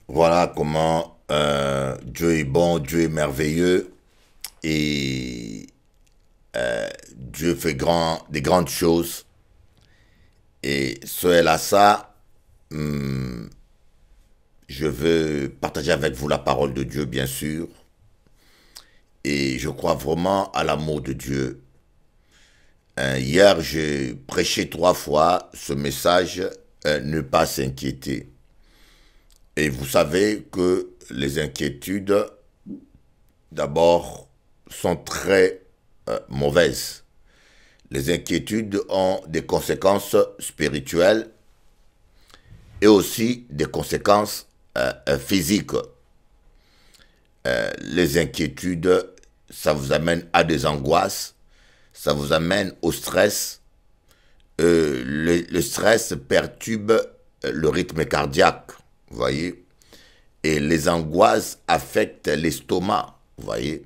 Voilà comment Dieu est bon, Dieu est merveilleux et Dieu fait des grandes choses. Et cela, ça, je veux partager avec vous la parole de Dieu, bien sûr. Et je crois vraiment à l'amour de Dieu. Hier, j'ai prêché 3 fois ce message, ne pas s'inquiéter. Et vous savez que les inquiétudes, d'abord, sont très mauvaises. Les inquiétudes ont des conséquences spirituelles et aussi des conséquences physiques. Les inquiétudes, ça vous amène à des angoisses, ça vous amène au stress. Le stress perturbe le rythme cardiaque, vous voyez. Et les angoisses affectent l'estomac, vous voyez.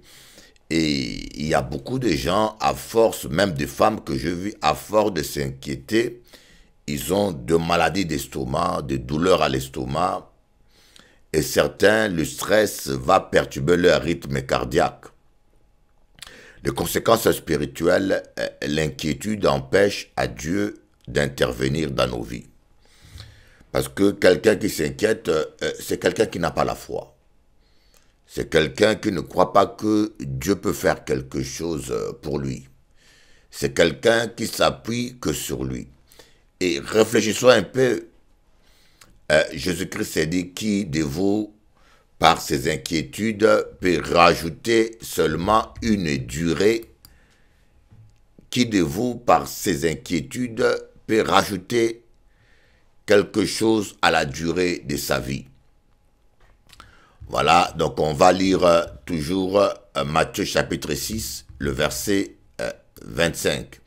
Et il y a beaucoup de gens, à force, même des femmes que j'ai vues, à force de s'inquiéter, ils ont de maladies d'estomac, des douleurs à l'estomac. Et certains, le stress va perturber leur rythme cardiaque. Les conséquences spirituelles, l'inquiétude empêche à Dieu d'intervenir dans nos vies. Parce que quelqu'un qui s'inquiète, c'est quelqu'un qui n'a pas la foi. C'est quelqu'un qui ne croit pas que Dieu peut faire quelque chose pour lui. C'est quelqu'un qui s'appuie que sur lui. Et réfléchissons un peu. Jésus-Christ s'est dit qui de vous, par ses inquiétudes, peut rajouter seulement une durée. Qui de vous, par ses inquiétudes, peut rajouter quelque chose à la durée de sa vie. Voilà, donc on va lire toujours Matthieu chapitre 6, le verset 25.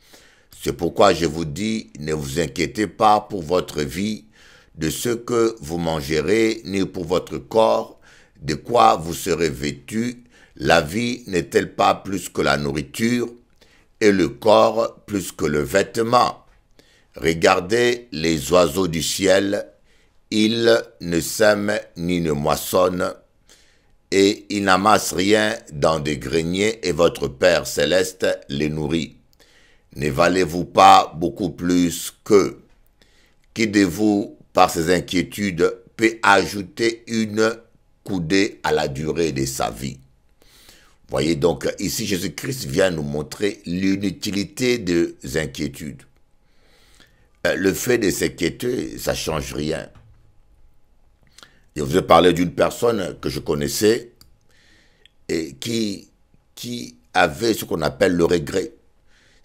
C'est pourquoi je vous dis, ne vous inquiétez pas pour votre vie, de ce que vous mangerez, ni pour votre corps, de quoi vous serez vêtus. La vie n'est-elle pas plus que la nourriture, et le corps plus que le vêtement? Regardez les oiseaux du ciel, ils ne sèment ni ne moissonnent, et ils n'amassent rien dans des greniers, et votre Père céleste les nourrit. Ne valez-vous pas beaucoup plus qu'eux? Qui de vous, par ses inquiétudes, peut ajouter une coudée à la durée de sa vie? Voyez donc, ici Jésus-Christ vient nous montrer l'inutilité des inquiétudes. Le fait de s'inquiéter, ça ne change rien. Je vous ai parlé d'une personne que je connaissais et qui avait ce qu'on appelle le regret.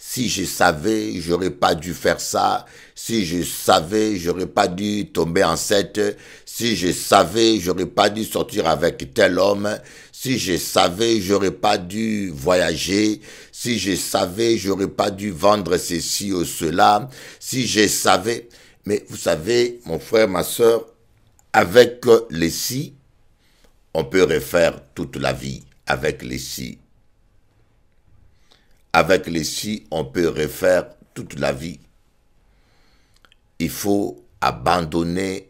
Si je savais, j'aurais pas dû faire ça. Si je savais, j'aurais pas dû tomber enceinte. Si je savais, j'aurais pas dû sortir avec tel homme. Si je savais, j'aurais pas dû voyager. Si je savais, j'aurais pas dû vendre ceci ou cela. Si je savais. Mais vous savez, mon frère, ma soeur, avec les si, on peut refaire toute la vie avec les si. Avec les si, on peut refaire toute la vie. Il faut abandonner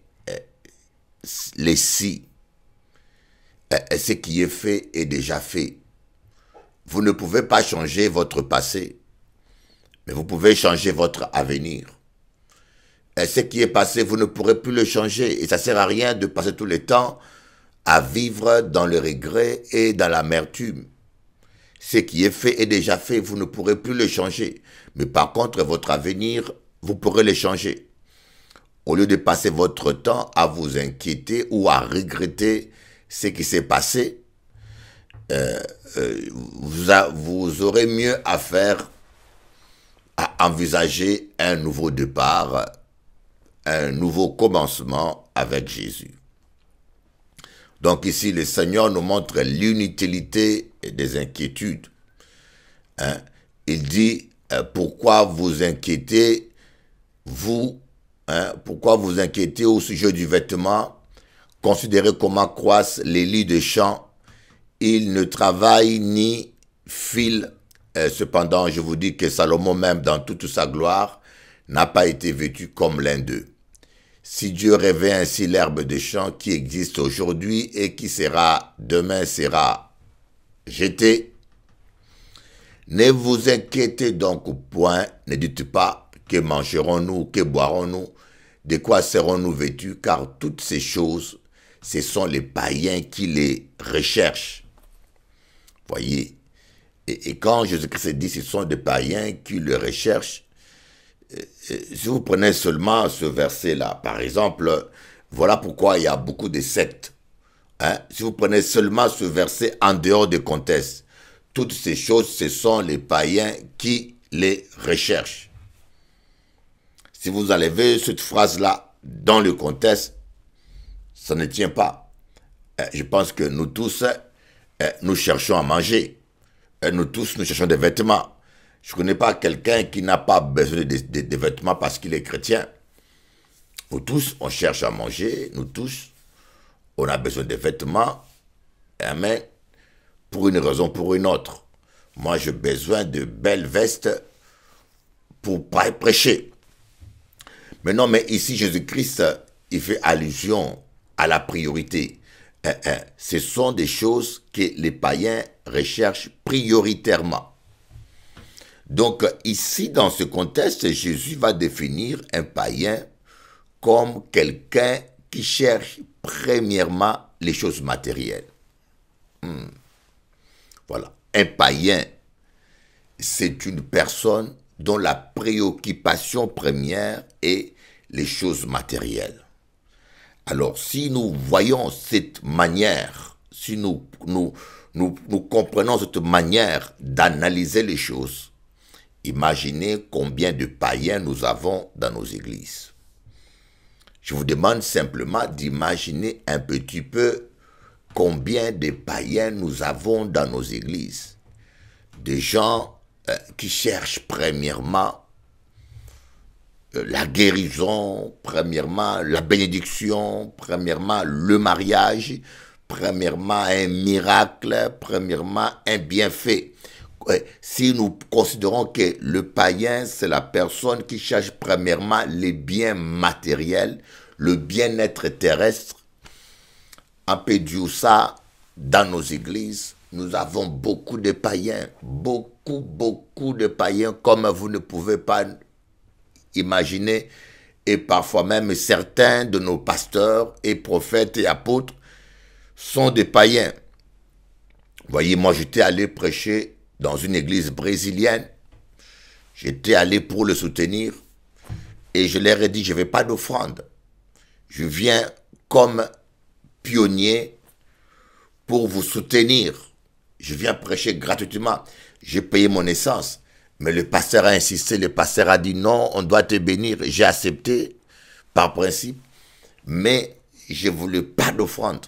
les si. Ce qui est fait est déjà fait. Vous ne pouvez pas changer votre passé, mais vous pouvez changer votre avenir. Ce qui est passé, vous ne pourrez plus le changer. Et ça ne sert à rien de passer tout le temps à vivre dans le regret et dans l'amertume. Ce qui est fait est déjà fait, vous ne pourrez plus le changer. Mais par contre, votre avenir, vous pourrez le changer. Au lieu de passer votre temps à vous inquiéter ou à regretter ce qui s'est passé, vous aurez mieux à faire à envisager un nouveau départ, un nouveau commencement avec Jésus. Donc ici, le Seigneur nous montre l'inutilité des inquiétudes. Il dit, pourquoi vous inquiétez, vous, pourquoi vous inquiétez au sujet du vêtement? Considérez comment croissent les lits de champs. Ils ne travaillent ni filent. Cependant, je vous dis que Salomon, même dans toute sa gloire, n'a pas été vêtu comme l'un d'eux. Si Dieu réveille ainsi l'herbe des champs qui existe aujourd'hui et qui sera demain sera jetée, ne vous inquiétez donc point, ne dites pas que mangerons-nous, que boirons-nous, de quoi serons-nous vêtus, car toutes ces choses, ce sont les païens qui les recherchent. Voyez, et quand Jésus-Christ dit ce sont des païens qui le recherchent, si vous prenez seulement ce verset-là, par exemple, voilà pourquoi il y a beaucoup de sectes. Hein? Si vous prenez seulement ce verset en dehors du contexte, toutes ces choses, ce sont les païens qui les recherchent. Si vous enlevez cette phrase-là dans le contexte, ça ne tient pas. Je pense que nous tous, nous cherchons à manger. Nous tous, nous cherchons des vêtements. Je ne connais pas quelqu'un qui n'a pas besoin de vêtements parce qu'il est chrétien. Nous tous, on cherche à manger. Nous tous, on a besoin de vêtements. Amen. Pour une raison, pour une autre. Moi, j'ai besoin de belles vestes pour prêcher. Mais non, mais ici, Jésus-Christ, il fait allusion à la priorité. Ce sont des choses que les païens recherchent prioritairement. Donc, ici, dans ce contexte, Jésus va définir un païen comme quelqu'un qui cherche premièrement les choses matérielles. Voilà. Un païen, c'est une personne dont la préoccupation première est les choses matérielles. Alors, si nous voyons cette manière, si nous comprenons cette manière d'analyser les choses, imaginez combien de païens nous avons dans nos églises. Je vous demande simplement d'imaginer un petit peu combien de païens nous avons dans nos églises. Des gens qui cherchent premièrement la guérison, premièrement la bénédiction, premièrement le mariage, premièrement un miracle, premièrement un bienfait. Si nous considérons que le païen, c'est la personne qui cherche premièrement les biens matériels, le bien-être terrestre, on peut dire ça dans nos églises. Nous avons beaucoup de païens, beaucoup de païens comme vous ne pouvez pas imaginer. Et parfois même certains de nos pasteurs et prophètes et apôtres sont des païens. Vous voyez, moi j'étais allé prêcher dans une église brésilienne. J'étais allé pour le soutenir et je leur ai dit, je ne veux pas d'offrande. Je viens comme pionnier pour vous soutenir. Je viens prêcher gratuitement. J'ai payé mon essence. Mais le pasteur a insisté, le pasteur a dit non, on doit te bénir. J'ai accepté par principe, mais je ne voulais pas d'offrande.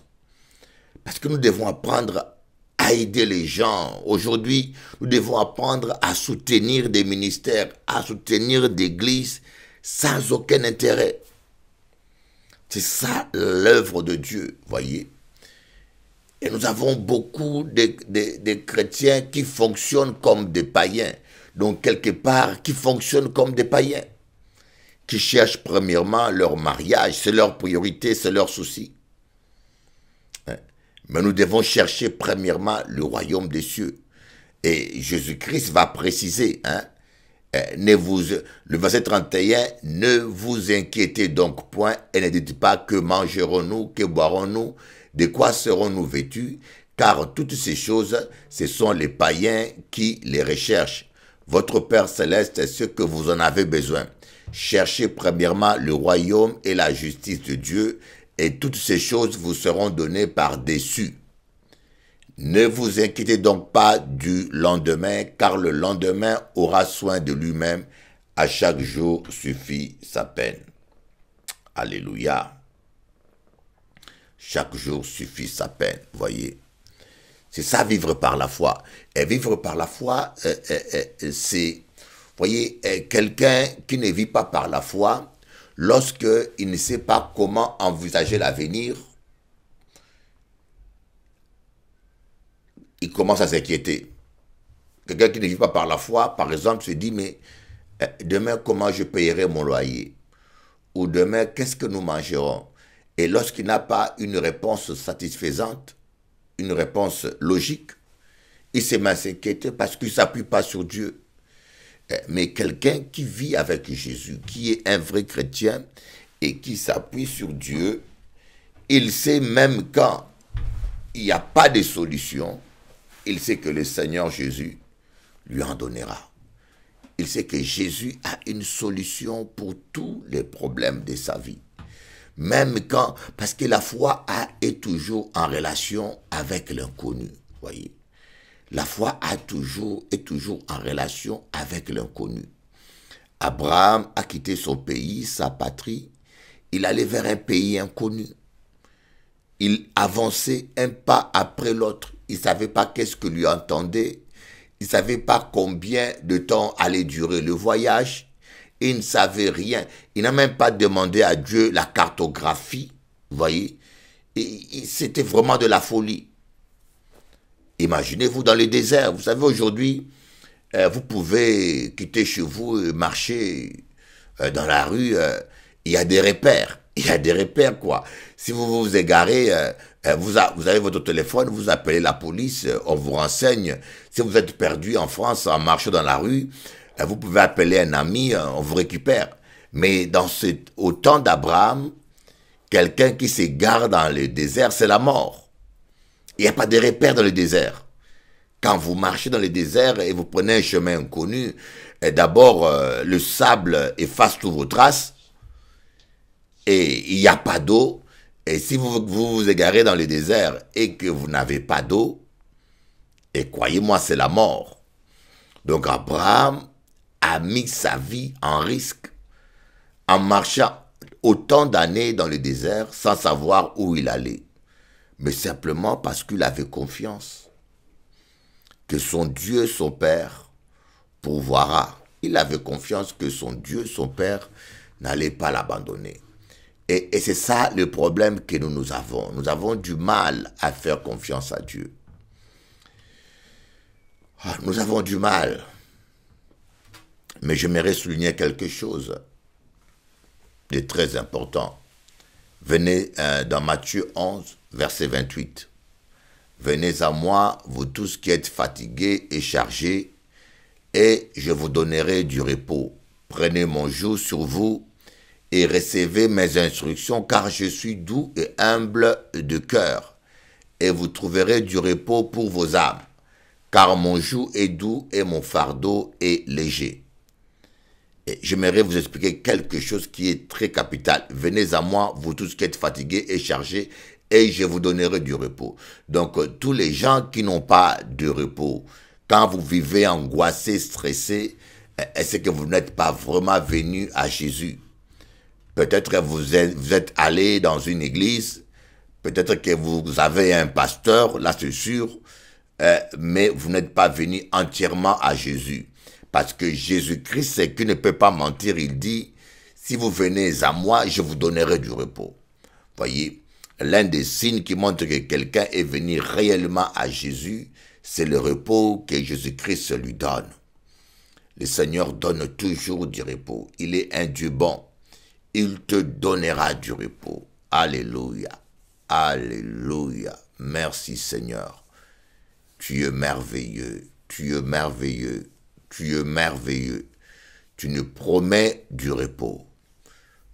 Parce que nous devons apprendre à aider les gens. Aujourd'hui, nous devons apprendre à soutenir des ministères, à soutenir des églises sans aucun intérêt. C'est ça l'œuvre de Dieu, voyez. Et nous avons beaucoup de chrétiens qui fonctionnent comme des païens. Donc, quelque part, qui fonctionnent comme des païens. Qui cherchent premièrement leur mariage. C'est leur priorité, c'est leur souci. Mais nous devons chercher premièrement le royaume des cieux. Et Jésus-Christ va préciser, le verset 31, ne vous inquiétez donc point et ne dites pas que mangerons-nous, que boirons-nous, de quoi serons-nous vêtus, car toutes ces choses, ce sont les païens qui les recherchent. Votre Père Céleste est ce que vous en avez besoin. Cherchez premièrement le royaume et la justice de Dieu, et toutes ces choses vous seront données par-dessus. Ne vous inquiétez donc pas du lendemain, car le lendemain aura soin de lui-même. À chaque jour suffit sa peine. Alléluia. Chaque jour suffit sa peine, voyez. C'est ça, vivre par la foi. Et vivre par la foi, c'est, voyez, quelqu'un qui ne vit pas par la foi, lorsqu'il ne sait pas comment envisager l'avenir, il commence à s'inquiéter. Quelqu'un qui ne vit pas par la foi, par exemple, se dit, mais demain, comment je payerai mon loyer? ou demain, qu'est-ce que nous mangerons? Et lorsqu'il n'a pas une réponse satisfaisante, une réponse logique, il s'est mal s'inquiéter parce qu'il ne s'appuie pas sur Dieu. Mais quelqu'un qui vit avec Jésus, qui est un vrai chrétien et qui s'appuie sur Dieu, il sait même quand il n'y a pas de solution, il sait que le Seigneur Jésus lui en donnera. Il sait que Jésus a une solution pour tous les problèmes de sa vie. Même quand, parce que la foi est toujours en relation avec l'inconnu, voyez. La foi est toujours en relation avec l'inconnu. Abraham a quitté son pays, sa patrie. Il allait vers un pays inconnu. Il avançait un pas après l'autre. Il ne savait pas qu'est-ce que lui entendait. Il ne savait pas combien de temps allait durer le voyage. Il ne savait rien. Il n'a même pas demandé à Dieu la cartographie. Vous voyez, c'était vraiment de la folie. Imaginez-vous dans le désert. Vous savez, aujourd'hui, vous pouvez quitter chez vous et marcher dans la rue. Il y a des repères. Il y a des repères, quoi. Si vous vous égarez, vous avez votre téléphone, vous appelez la police, on vous renseigne. Si vous êtes perdu en France en marchant dans la rue, vous pouvez appeler un ami, on vous récupère. Mais au temps d'Abraham, quelqu'un qui s'égare dans le désert, c'est la mort. Il n'y a pas de repères dans le désert. Quand vous marchez dans le désert et vous prenez un chemin inconnu, d'abord, le sable efface toutes vos traces et il n'y a pas d'eau. Et si vous égarez dans le désert et que vous n'avez pas d'eau, et croyez-moi, c'est la mort. Donc Abraham a mis sa vie en risque en marchant autant d'années dans le désert sans savoir où il allait. Mais simplement parce qu'il avait confiance que son Dieu, son Père, pourvoira. Il avait confiance que son Dieu, son Père, n'allait pas l'abandonner. Et c'est ça le problème que nous avons. Nous avons du mal à faire confiance à Dieu. Nous avons du mal. Mais j'aimerais souligner quelque chose de très important. Venez dans Matthieu 11, verset 28. Venez à moi, vous tous qui êtes fatigués et chargés, et je vous donnerai du repos. Prenez mon joug sur vous et recevez mes instructions, car je suis doux et humble de cœur, et vous trouverez du repos pour vos âmes, car mon joug est doux et mon fardeau est léger. Et j'aimerais vous expliquer quelque chose qui est très capital. Venez à moi, vous tous qui êtes fatigués et chargés, et je vous donnerai du repos. Donc, tous les gens qui n'ont pas de repos, quand vous vivez angoissé, stressé, est-ce que vous n'êtes pas vraiment venu à Jésus? Peut-être que vous êtes allé dans une église, peut-être que vous avez un pasteur, là c'est sûr, mais vous n'êtes pas venu entièrement à Jésus. Parce que Jésus-Christ, c'est qu'il ne peut pas mentir. Il dit, si vous venez à moi, je vous donnerai du repos. Voyez, l'un des signes qui montre que quelqu'un est venu réellement à Jésus, c'est le repos que Jésus-Christ lui donne. Le Seigneur donne toujours du repos. Il est un Dieu bon. Il te donnera du repos. Alléluia. Alléluia. Merci Seigneur. Tu es merveilleux. Tu es merveilleux. Tu es merveilleux. Tu nous promets du repos.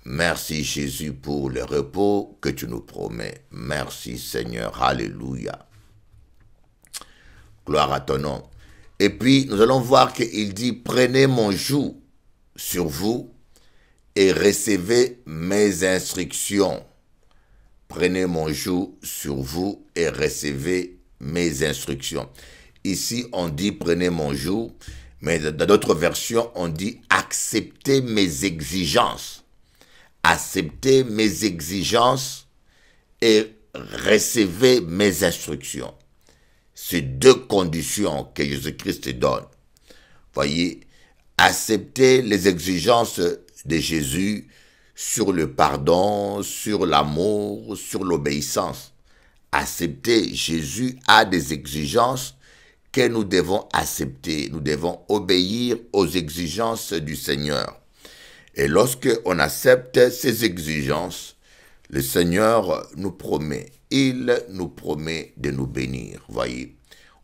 Merci Jésus pour le repos que tu nous promets. Merci Seigneur. Alléluia. Gloire à ton nom. Et puis, nous allons voir qu'il dit, prenez mon joug sur vous et recevez mes instructions. Prenez mon joug sur vous et recevez mes instructions. Ici, on dit, prenez mon joug. Mais dans d'autres versions, on dit acceptez mes exigences. Acceptez mes exigences et recevez mes instructions. C'est deux conditions que Jésus-Christ donne. Voyez, acceptez les exigences de Jésus sur le pardon, sur l'amour, sur l'obéissance. Acceptez, Jésus a des exigences que nous devons accepter. Nous devons obéir aux exigences du Seigneur. Et lorsque on accepte ces exigences, le Seigneur nous promet, il nous promet de nous bénir, voyez.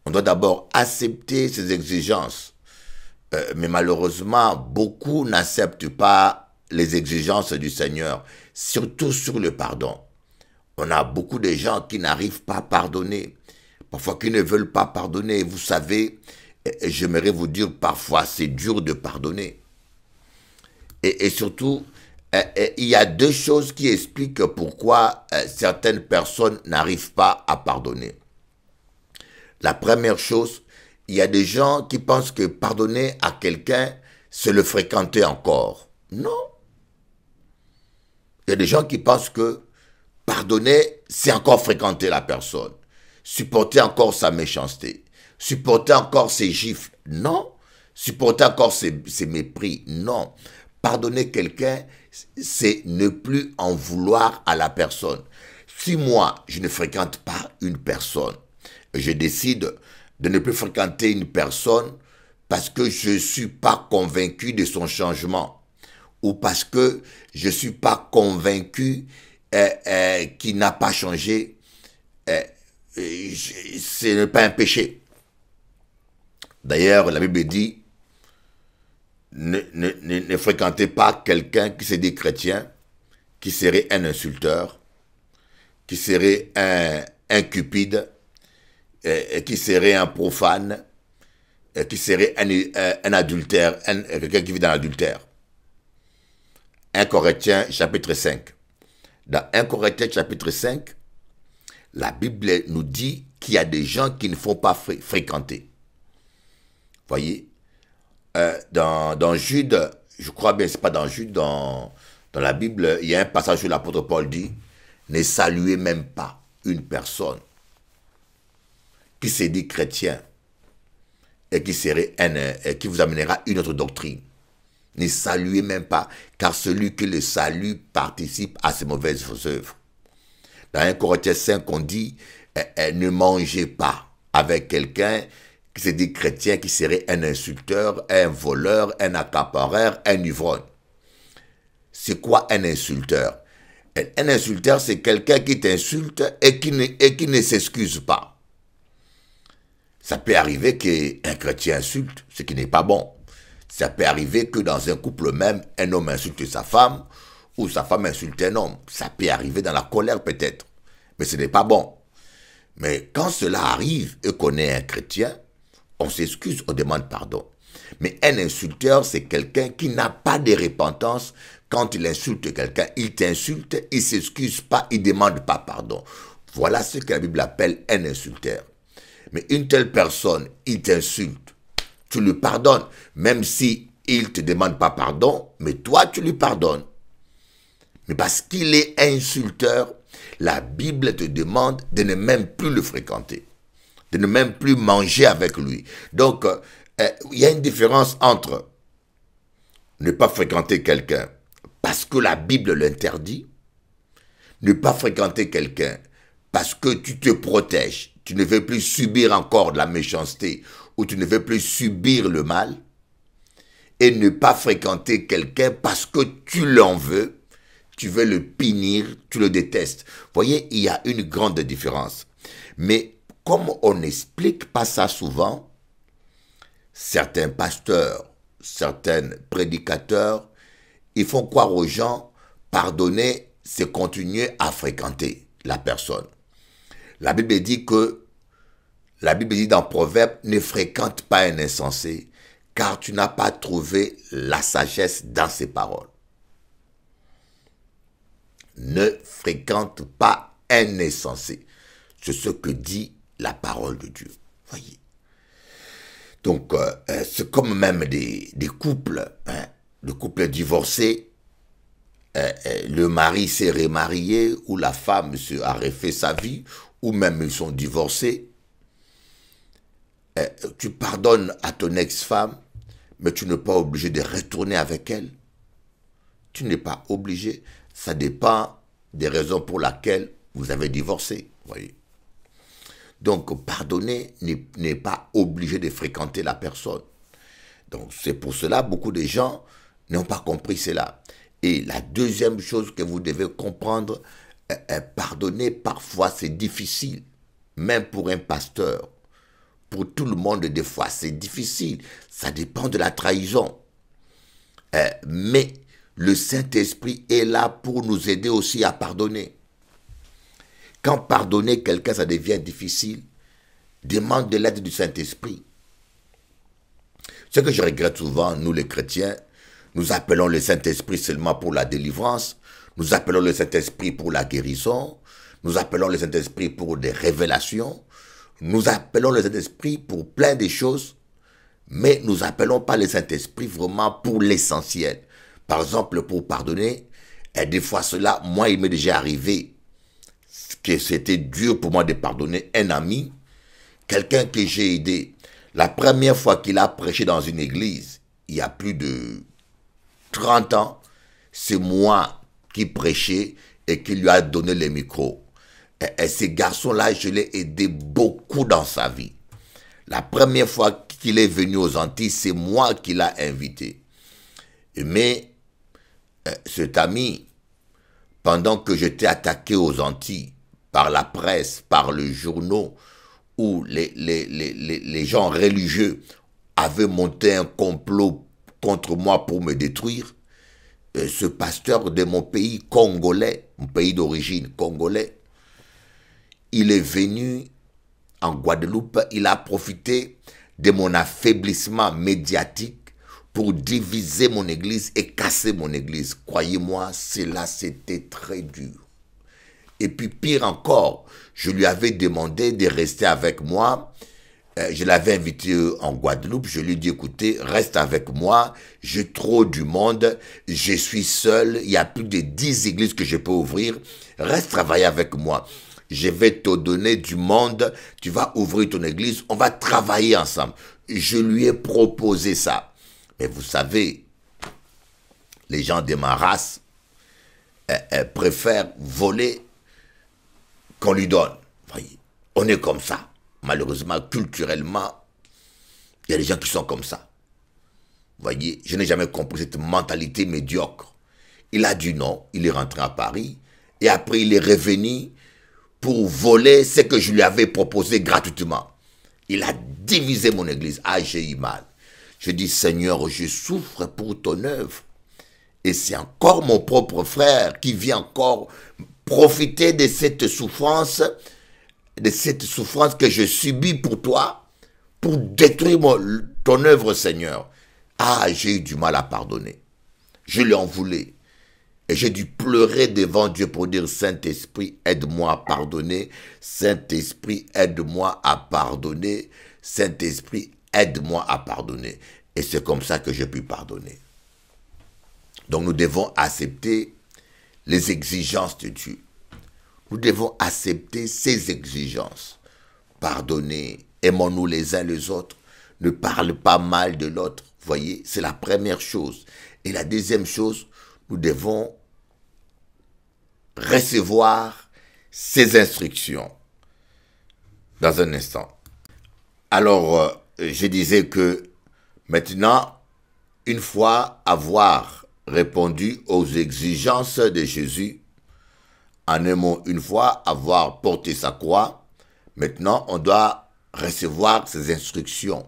On doit d'abord accepter ces exigences. Mais malheureusement, beaucoup n'acceptent pas les exigences du Seigneur, surtout sur le pardon. On a beaucoup de gens qui n'arrivent pas à pardonner, parfois qui ne veulent pas pardonner. Vous savez, j'aimerais vous dire, parfois c'est dur de pardonner. Et surtout, il y a deux choses qui expliquent pourquoi certaines personnes n'arrivent pas à pardonner. La première chose, il y a des gens qui pensent que pardonner à quelqu'un, c'est le fréquenter encore. Non. Il y a des gens qui pensent que pardonner, c'est encore fréquenter la personne, supporter encore sa méchanceté, supporter encore ses gifles. Non. Supporter encore ses mépris. Non. Pardonner quelqu'un, c'est ne plus en vouloir à la personne. Si moi, je ne fréquente pas une personne, je décide de ne plus fréquenter une personne parce que je ne suis pas convaincu de son changement ou parce que je ne suis pas convaincu qu'il n'a pas changé, ce n'est pas un péché. D'ailleurs, la Bible dit, ne fréquentez pas quelqu'un qui se dit chrétien, qui serait un insulteur, qui serait un cupide, qui serait un profane, qui serait un adultère, quelqu'un qui vit dans l'adultère. 1 Corinthiens chapitre 5. Dans 1 Corinthiens chapitre 5, la Bible nous dit qu'il y a des gens qui ne font pas fréquenter. Voyez, dans Jude, je crois bien, c'est pas dans Jude, dans la Bible, il y a un passage où l'apôtre Paul dit, ne saluez même pas une personne qui se dit chrétien et qui vous amènera une autre doctrine. Ne saluez même pas, car celui qui le salue participe à ses mauvaises œuvres. Dans 1 Corinthiens 5, on dit, ne mangez pas avec quelqu'un qui se dit chrétien, qui serait un insulteur, un voleur, un accapareur, un ivrogne. C'est quoi un insulteur? Un insulteur, c'est quelqu'un qui t'insulte et qui ne s'excuse pas. Ça peut arriver qu'un chrétien insulte, ce qui n'est pas bon. Ça peut arriver que dans un couple même, un homme insulte sa femme ou sa femme insulte un homme. Ça peut arriver dans la colère peut-être, mais ce n'est pas bon. Mais quand cela arrive et qu'on est un chrétien, on s'excuse, on demande pardon. Mais un insulteur, c'est quelqu'un qui n'a pas de repentance quand il insulte quelqu'un. Il t'insulte, il ne s'excuse pas, il ne demande pas pardon. Voilà ce que la Bible appelle un insulteur. Mais une telle personne, il t'insulte, tu lui pardonnes, même si il ne te demande pas pardon, mais toi, tu lui pardonnes. Mais parce qu'il est insulteur, la Bible te demande de ne même plus le fréquenter, de ne même plus manger avec lui. Donc, il y a une différence entre ne pas fréquenter quelqu'un parce que la Bible l'interdit, ne pas fréquenter quelqu'un parce que tu te protèges, tu ne veux plus subir encore de la méchanceté ou tu ne veux plus subir le mal, et ne pas fréquenter quelqu'un parce que tu l'en veux, tu veux le punir, tu le détestes. Vous voyez, il y a une grande différence. Mais comme on n'explique pas ça souvent, certains pasteurs, certains prédicateurs, ils font croire aux gens, pardonner, c'est continuer à fréquenter la personne. La Bible dit dans Proverbe, ne fréquente pas un insensé, car tu n'as pas trouvé la sagesse dans ses paroles. Ne fréquente pas un insensé. C'est ce que dit la parole de Dieu. Voyez. Donc, c'est comme même des couples, hein, le couple divorcé, le mari s'est remarié, ou la femme a refait sa vie, ou même ils sont divorcés. Tu pardonnes à ton ex-femme, mais tu n'es pas obligé de retourner avec elle. Tu n'es pas obligé. Ça dépend des raisons pour lesquelles vous avez divorcé. Voyez. Donc, pardonner n'est pas obligé de fréquenter la personne. Donc, c'est pour cela beaucoup de gens n'ont pas compris cela. Et la deuxième chose que vous devez comprendre, pardonner parfois c'est difficile, même pour un pasteur. Pour tout le monde des fois c'est difficile, ça dépend de la trahison. Mais le Saint-Esprit est là pour nous aider aussi à pardonner. Quand pardonner quelqu'un ça devient difficile, demande de l'aide du Saint-Esprit. Ce que je regrette souvent, nous les chrétiens, nous appelons le Saint-Esprit seulement pour la délivrance, nous appelons le Saint-Esprit pour la guérison, nous appelons le Saint-Esprit pour des révélations, nous appelons le Saint-Esprit pour plein de choses, mais nous n'appelons pas le Saint-Esprit vraiment pour l'essentiel. Par exemple, pour pardonner, et des fois cela, moi il m'est déjà arrivé que c'était dur pour moi de pardonner un ami, quelqu'un que j'ai aidé. La première fois qu'il a prêché dans une église, il y a plus de 30 ans, c'est moi qui prêchais et qui lui a donné le micro. Et ce garçon-là, je l'ai aidé beaucoup dans sa vie. La première fois qu'il est venu aux Antilles, c'est moi qui l'ai invité. Mais cet ami, pendant que j'étais attaqué aux Antilles par la presse, par le journal, où les gens religieux avaient monté un complot contre moi pour me détruire, ce pasteur de mon pays congolais, mon pays d'origine congolais, il est venu en Guadeloupe, il a profité de mon affaiblissement médiatique pour diviser mon église et casser mon église. Croyez-moi, cela c'était très dur. Et puis pire encore, je lui avais demandé de rester avec moi. Je l'avais invité en Guadeloupe. Je lui ai dit, écoutez, reste avec moi. J'ai trop du monde. Je suis seul. Il y a plus de 10 églises que je peux ouvrir. Reste travailler avec moi. Je vais te donner du monde. Tu vas ouvrir ton église. On va travailler ensemble. Je lui ai proposé ça. Mais vous savez, les gens de ma race préfèrent voler qu'on lui donne. Voyez, on est comme ça. Malheureusement, culturellement, il y a des gens qui sont comme ça. Voyez, je n'ai jamais compris cette mentalité médiocre. Il a dit non, il est rentré à Paris, et après il est revenu pour voler ce que je lui avais proposé gratuitement. Il a divisé mon église. Ah, j'ai eu mal. Je dis, Seigneur, je souffre pour ton œuvre. Et c'est encore mon propre frère qui vient encore profiter de cette souffrance que je subis pour toi, pour détruire ton œuvre, Seigneur. Ah, j'ai eu du mal à pardonner. Je lui en voulais. Et j'ai dû pleurer devant Dieu pour dire, Saint-Esprit, aide-moi à pardonner. Saint-Esprit, aide-moi à pardonner. Saint-Esprit, aide-moi à pardonner. Et c'est comme ça que j'ai pu pardonner. Donc nous devons accepter les exigences de Dieu. Nous devons accepter ses exigences. Pardonner, aimons-nous les uns les autres, ne parle pas mal de l'autre. Voyez, c'est la première chose. Et la deuxième chose, nous devons recevoir ses instructions. Dans un instant. Alors, je disais que maintenant, une fois avoir répondu aux exigences de Jésus, en un mot, une fois avoir porté sa croix, maintenant on doit recevoir ses instructions.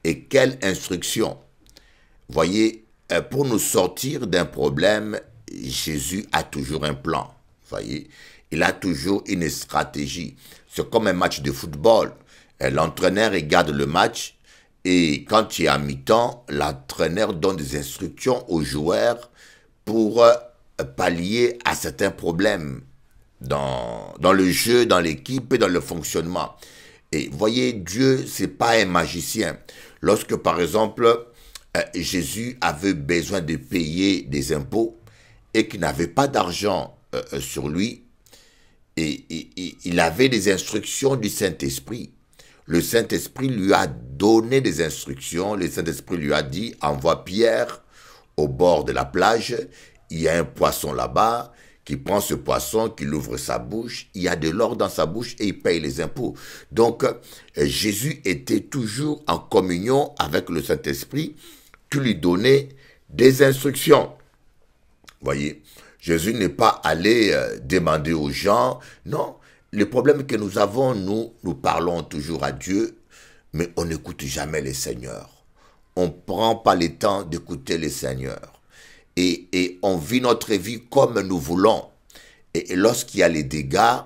Et quelles instructions? Voyez, pour nous sortir d'un problème, Jésus a toujours un plan. Voyez, il a toujours une stratégie. C'est comme un match de football. L'entraîneur regarde le match et quand il est à mi-temps, l'entraîneur donne des instructions aux joueurs pour pallier à certains problèmes dans le jeu, dans l'équipe et dans le fonctionnement. Et voyez, Dieu, c'est pas un magicien. Lorsque, par exemple, Jésus avait besoin de payer des impôts et qu'il n'avait pas d'argent sur lui, et il avait des instructions du Saint-Esprit. Le Saint-Esprit lui a donné des instructions. Le Saint-Esprit lui a dit, envoie Pierre au bord de la plage. Il y a un poisson là-bas qui prend ce poisson, qui ouvre sa bouche. Il y a de l'or dans sa bouche et il paye les impôts. Donc, Jésus était toujours en communion avec le Saint-Esprit qui lui donnait des instructions. Voyez, Jésus n'est pas allé demander aux gens, non. Le problème que nous avons, nous parlons toujours à Dieu, mais on n'écoute jamais le Seigneur. On ne prend pas le temps d'écouter le Seigneur. Et on vit notre vie comme nous voulons. Et lorsqu'il y a les dégâts,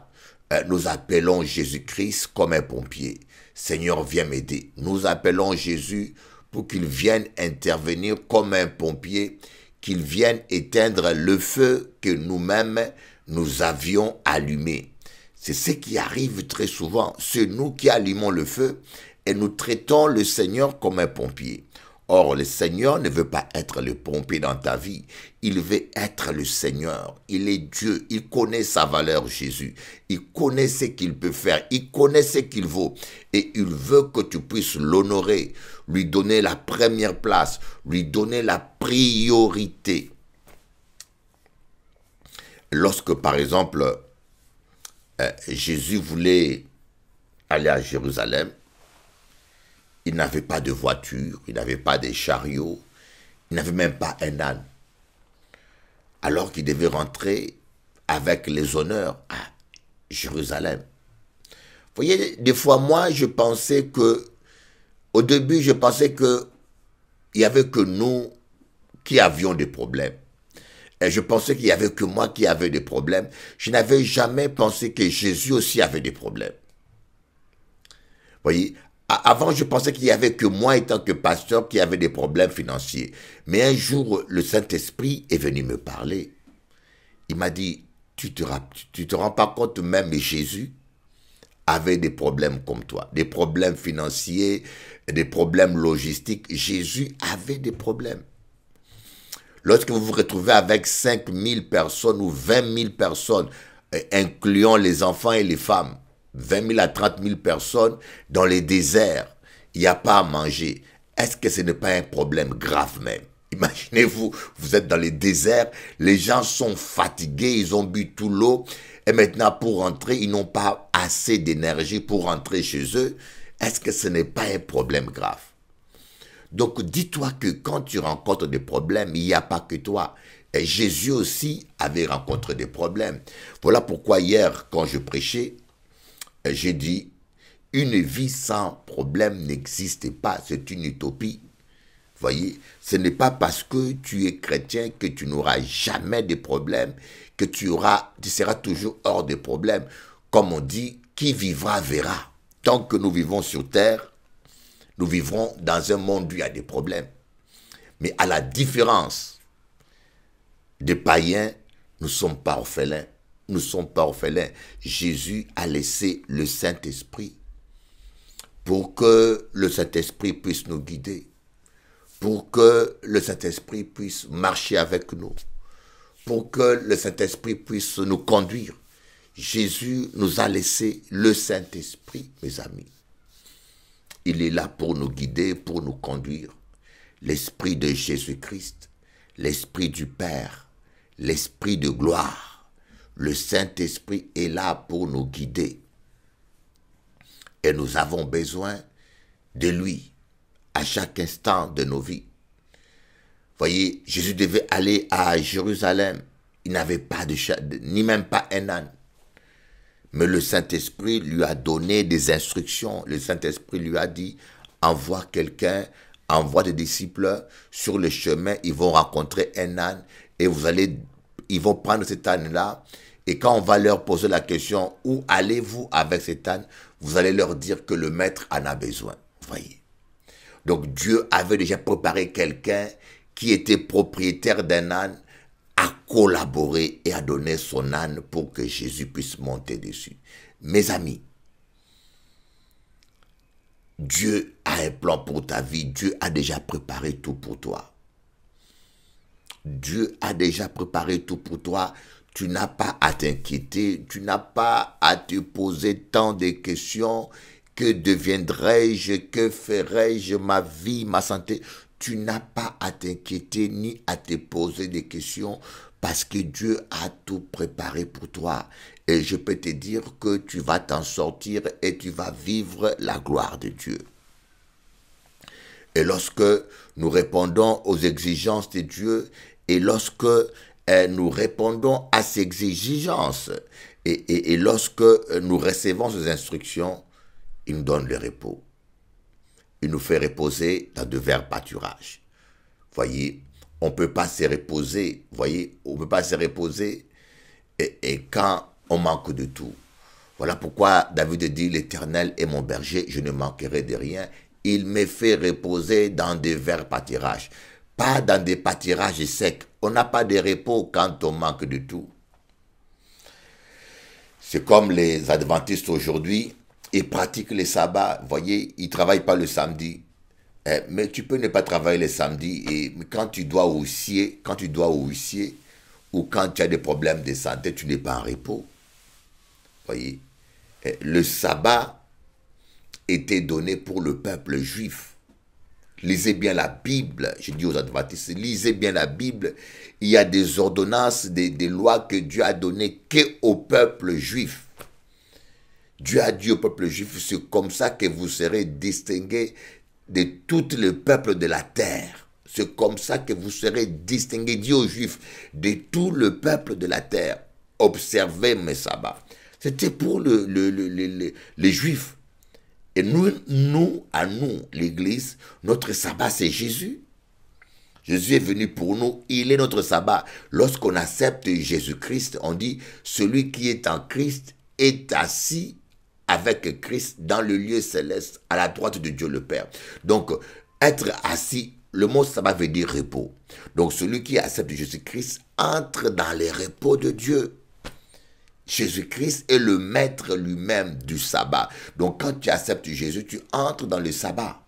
nous appelons Jésus-Christ comme un pompier. Seigneur, viens m'aider. Nous appelons Jésus pour qu'il vienne intervenir comme un pompier, qu'il vienne éteindre le feu que nous-mêmes nous avions allumé. C'est ce qui arrive très souvent. C'est nous qui allumons le feu et nous traitons le Seigneur comme un pompier. Or, le Seigneur ne veut pas être le pompier dans ta vie. Il veut être le Seigneur. Il est Dieu. Il connaît sa valeur, Jésus. Il connaît ce qu'il peut faire. Il connaît ce qu'il vaut. Et il veut que tu puisses l'honorer, lui donner la première place, lui donner la priorité. Lorsque, par exemple, Jésus voulait aller à Jérusalem, il n'avait pas de voiture, il n'avait pas de chariot, il n'avait même pas un âne. Alors qu'il devait rentrer avec les honneurs à Jérusalem. Vous voyez, des fois, moi, je pensais que, au début, je pensais que il n'y avait que nous qui avions des problèmes. Et je pensais qu'il n'y avait que moi qui avais des problèmes. Je n'avais jamais pensé que Jésus aussi avait des problèmes. Vous voyez, avant, je pensais qu'il n'y avait que moi, étant que pasteur, qui avait des problèmes financiers. Mais un jour, le Saint-Esprit est venu me parler. Il m'a dit, tu te rends pas compte, même Jésus avait des problèmes comme toi. Des problèmes financiers, des problèmes logistiques. Jésus avait des problèmes. Lorsque vous vous retrouvez avec 5 000 personnes ou 20 000 personnes, incluant les enfants et les femmes, 20 000 à 30 000 personnes dans les déserts, il n'y a pas à manger. Est-ce que ce n'est pas un problème grave même? Imaginez-vous, vous êtes dans les déserts, les gens sont fatigués, ils ont bu tout l'eau, et maintenant pour rentrer, ils n'ont pas assez d'énergie pour rentrer chez eux. Est-ce que ce n'est pas un problème grave? Donc dis-toi que quand tu rencontres des problèmes, il n'y a pas que toi. Et Jésus aussi avait rencontré des problèmes. Voilà pourquoi hier, quand je prêchais, j'ai dit, une vie sans problème n'existe pas, c'est une utopie. Voyez, ce n'est pas parce que tu es chrétien que tu n'auras jamais de problèmes, que tu seras toujours hors des problèmes. Comme on dit, qui vivra verra. Tant que nous vivons sur terre, nous vivrons dans un monde où il y a des problèmes. Mais à la différence des païens, nous ne sommes pas orphelins. Nous ne sommes pas orphelins. Jésus a laissé le Saint-Esprit pour que le Saint-Esprit puisse nous guider, pour que le Saint-Esprit puisse marcher avec nous, pour que le Saint-Esprit puisse nous conduire. Jésus nous a laissé le Saint-Esprit, mes amis. Il est là pour nous guider, pour nous conduire. L'Esprit de Jésus-Christ, l'Esprit du Père, l'Esprit de gloire. Le Saint-Esprit est là pour nous guider. Et nous avons besoin de lui à chaque instant de nos vies. Voyez, Jésus devait aller à Jérusalem. Il n'avait pas ni même pas un âne. Mais le Saint-Esprit lui a donné des instructions. Le Saint-Esprit lui a dit, envoie quelqu'un, envoie des disciples sur le chemin, ils vont rencontrer un âne et ils vont prendre cet âne-là. Et quand on va leur poser la question, où allez-vous avec cet âne? Vous allez leur dire que le maître en a besoin. Voyez. Donc Dieu avait déjà préparé quelqu'un qui était propriétaire d'un âne, à collaborer et à donner son âne pour que Jésus puisse monter dessus. Mes amis, Dieu a un plan pour ta vie. Dieu a déjà préparé tout pour toi. Dieu a déjà préparé tout pour toi. Tu n'as pas à t'inquiéter. Tu n'as pas à te poser tant de questions. Que deviendrai-je? Que ferai-je? Ma vie, ma santé? Tu n'as pas à t'inquiéter ni à te poser des questions parce que Dieu a tout préparé pour toi. Et je peux te dire que tu vas t'en sortir et tu vas vivre la gloire de Dieu. Et lorsque nous répondons aux exigences de Dieu, et lorsque nous répondons à ces exigences, et lorsque nous recevons ces instructions, il nous donne le repos. Il nous fait reposer dans de verts pâturages. Voyez, on ne peut pas se reposer, voyez, on ne peut pas se reposer et quand on manque de tout. Voilà pourquoi David dit, l'Éternel est mon berger, je ne manquerai de rien. Il me fait reposer dans des verts pâturages, pas dans des pâturages secs. On n'a pas de repos quand on manque de tout. C'est comme les adventistes aujourd'hui, ils pratiquent les sabbats. Vous voyez, ils ne travaillent pas le samedi. Mais tu peux ne pas travailler le samedi. Et quand tu dois huissier, ou quand tu as des problèmes de santé, tu n'es pas en repos. Voyez, le sabbat était donné pour le peuple juif. Lisez bien la Bible, je dis aux adventistes, lisez bien la Bible. Il y a des ordonnances, des lois que Dieu a données qu'au peuple juif. Dieu a dit au peuple juif, c'est comme ça que vous serez distingués de tout le peuple de la terre. C'est comme ça que vous serez distingués, dit aux Juifs, de tout le peuple de la terre. Observez mes sabbats. C'était pour les Juifs. Et nous, l'Église, notre sabbat, c'est Jésus. Jésus est venu pour nous, il est notre sabbat. Lorsqu'on accepte Jésus-Christ, on dit, celui qui est en Christ est assis avec Christ dans le lieu céleste, à la droite de Dieu le Père. Donc, être assis, le mot sabbat veut dire repos. Donc, celui qui accepte Jésus-Christ entre dans les repos de Dieu. Jésus-Christ est le maître lui-même du sabbat. Donc, quand tu acceptes Jésus, tu entres dans le sabbat.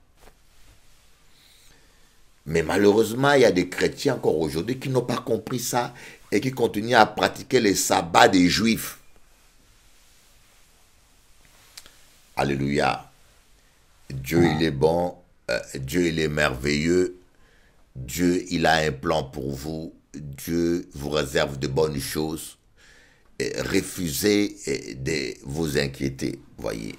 Mais malheureusement, il y a des chrétiens encore aujourd'hui qui n'ont pas compris ça et qui continuent à pratiquer les sabbats des Juifs. Alléluia. Dieu, il est bon. Dieu, il est merveilleux. Dieu, il a un plan pour vous. Dieu vous réserve de bonnes choses. Refusez de vous inquiéter, voyez.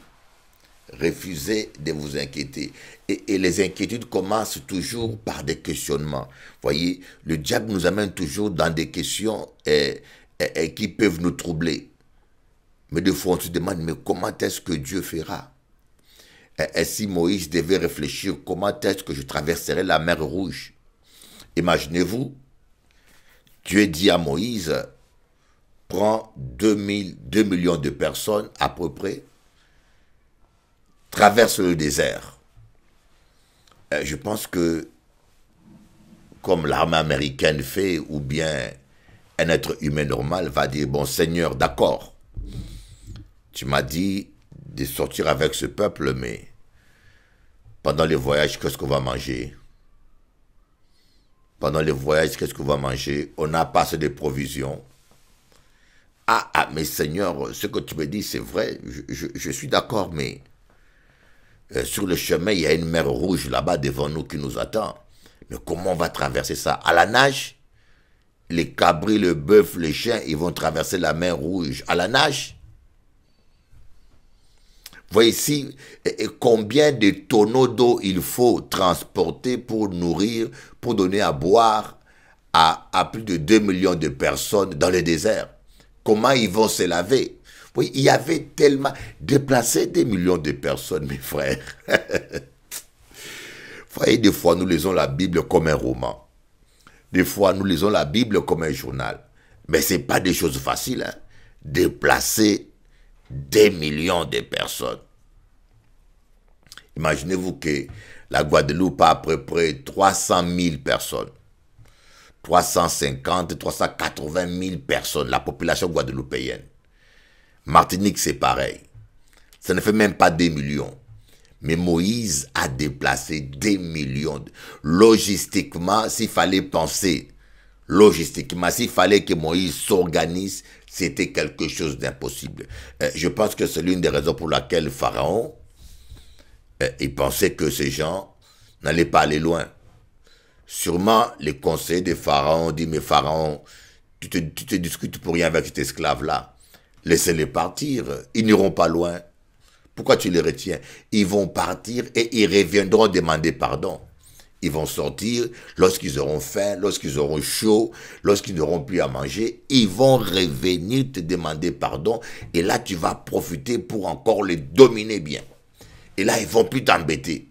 Refusez de vous inquiéter. Et les inquiétudes commencent toujours par des questionnements. Voyez, le diable nous amène toujours dans des questions qui peuvent nous troubler. Mais des fois, on se demande, mais comment est-ce que Dieu fera? Et si Moïse devait réfléchir, comment est-ce que je traverserai la mer Rouge? Imaginez-vous, Dieu dit à Moïse, prends 2 millions de personnes à peu près, traverse le désert. Je pense que, comme l'armée américaine fait, ou bien un être humain normal va dire, bon Seigneur, d'accord, tu m'as dit de sortir avec ce peuple, mais pendant les voyages, qu'est-ce qu'on va manger? Pendant les voyages, qu'est-ce qu'on va manger? On n'a pas assez de provisions. Mais Seigneur, ce que tu me dis, c'est vrai, je suis d'accord, mais sur le chemin, il y a une mer Rouge là-bas devant nous qui nous attend. Mais comment on va traverser ça? À la nage? Les cabris, le bœuf, les chiens, ils vont traverser la mer Rouge. À la nage? Voyez ici combien de tonneaux d'eau il faut transporter pour nourrir, pour donner à boire à plus de 2 millions de personnes dans le désert. Comment ils vont se laver? Oui, il y avait tellement déplacé des millions de personnes, mes frères. Voyez, des fois, nous lisons la Bible comme un roman. Des fois, nous lisons la Bible comme un journal. Mais ce n'est pas des choses faciles, hein? Déplacer des millions de personnes. Imaginez-vous que la Guadeloupe a à peu près 300 000 personnes. 350, 380 000 personnes, la population guadeloupéenne. Martinique, c'est pareil. Ça ne fait même pas des millions. Mais Moïse a déplacé des millions. Logistiquement, s'il fallait penser, logistiquement, s'il fallait que Moïse s'organise, c'était quelque chose d'impossible. Je pense que c'est l'une des raisons pour laquelle Pharaon, il pensait que ces gens n'allaient pas aller loin. Sûrement, les conseillers de Pharaon ont dit, mais Pharaon, tu te discutes pour rien avec cet esclave-là. Laissez-les partir, ils n'iront pas loin. Pourquoi tu les retiens? Ils vont partir et ils reviendront demander pardon. Ils vont sortir lorsqu'ils auront faim, lorsqu'ils auront chaud, lorsqu'ils n'auront plus à manger. Ils vont revenir te demander pardon. Et là, tu vas profiter pour encore les dominer bien. Et là, ils ne vont plus t'embêter.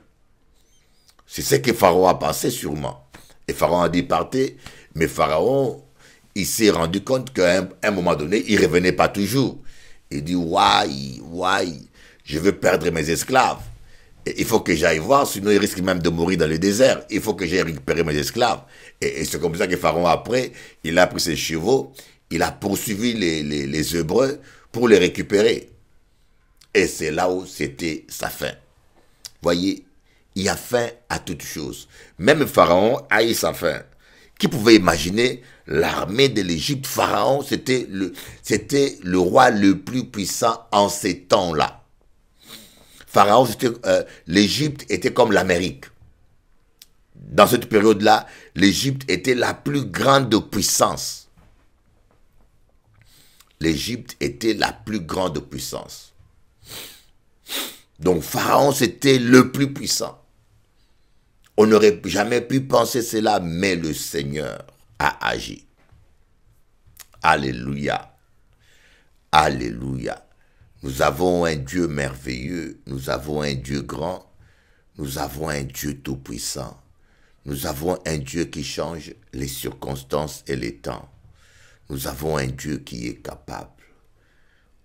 C'est ce que Pharaon a pensé sûrement. Et Pharaon a dit partez. Mais Pharaon, il s'est rendu compte qu'à un moment donné, il ne revenait pas toujours. Il dit, why, je veux perdre mes esclaves. Il faut que j'aille voir, sinon il risque même de mourir dans le désert. Il faut que j'aille récupérer mes esclaves. Et c'est comme ça que Pharaon, après, il a pris ses chevaux, il a poursuivi les Hébreux pour les récupérer. Et c'est là où c'était sa fin. Voyez, il y a fin à toute chose. Même Pharaon a eu sa fin. Qui pouvait imaginer l'armée de l'Égypte? Pharaon, c'était le roi le plus puissant en ces temps-là. Pharaon, l'Égypte était comme l'Amérique. Dans cette période-là, l'Égypte était la plus grande puissance. L'Égypte était la plus grande puissance. Donc Pharaon, c'était le plus puissant. On n'aurait jamais pu penser cela, mais le Seigneur a agi. Alléluia. Alléluia. Nous avons un Dieu merveilleux, nous avons un Dieu grand, nous avons un Dieu tout-puissant. Nous avons un Dieu qui change les circonstances et les temps. Nous avons un Dieu qui est capable.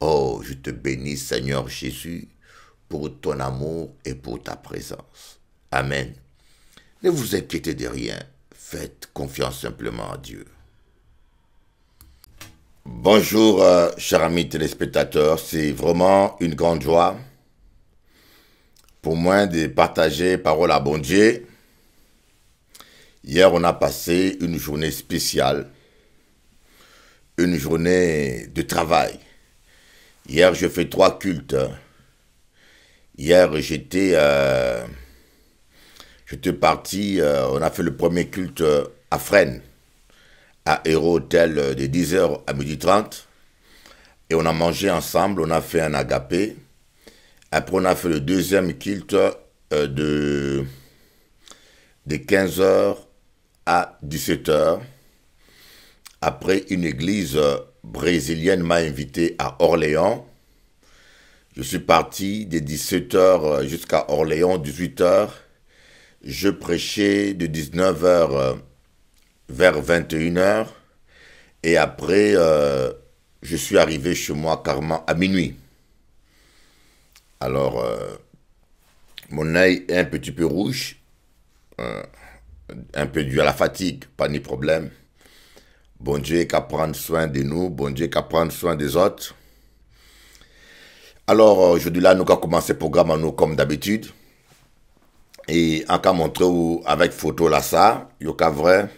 Oh, je te bénis, Seigneur Jésus, pour ton amour et pour ta présence. Amen. Ne vous inquiétez de rien, faites confiance simplement à Dieu. Bonjour, chers amis téléspectateurs, c'est vraiment une grande joie pour moi de partager parole à bon Dieu. Hier, on a passé une journée spéciale, une journée de travail. Hier, j'ai fait 3 cultes. Hier, j'étais parti, on a fait le premier culte à Fresnes, à Héros Hôtel de 10h à 12h30. Et on a mangé ensemble, on a fait un agapé. Après, on a fait le deuxième culte de 15h à 17h. Après, une église brésilienne m'a invité à Orléans. Je suis parti de 17h jusqu'à Orléans, 18h. Je prêchais de 19h vers 21h. Et après, je suis arrivé chez moi carrément à minuit. Alors, mon œil est un petit peu rouge, un peu dû à la fatigue, pas de problème. Bon Dieu qu'à prendre soin de nous, bon Dieu qu'à prendre soin des autres. Alors, aujourd'hui là, nous allons commencer le programme nous comme d'habitude. Et en cas montrer avec photo là ça, il y a vrai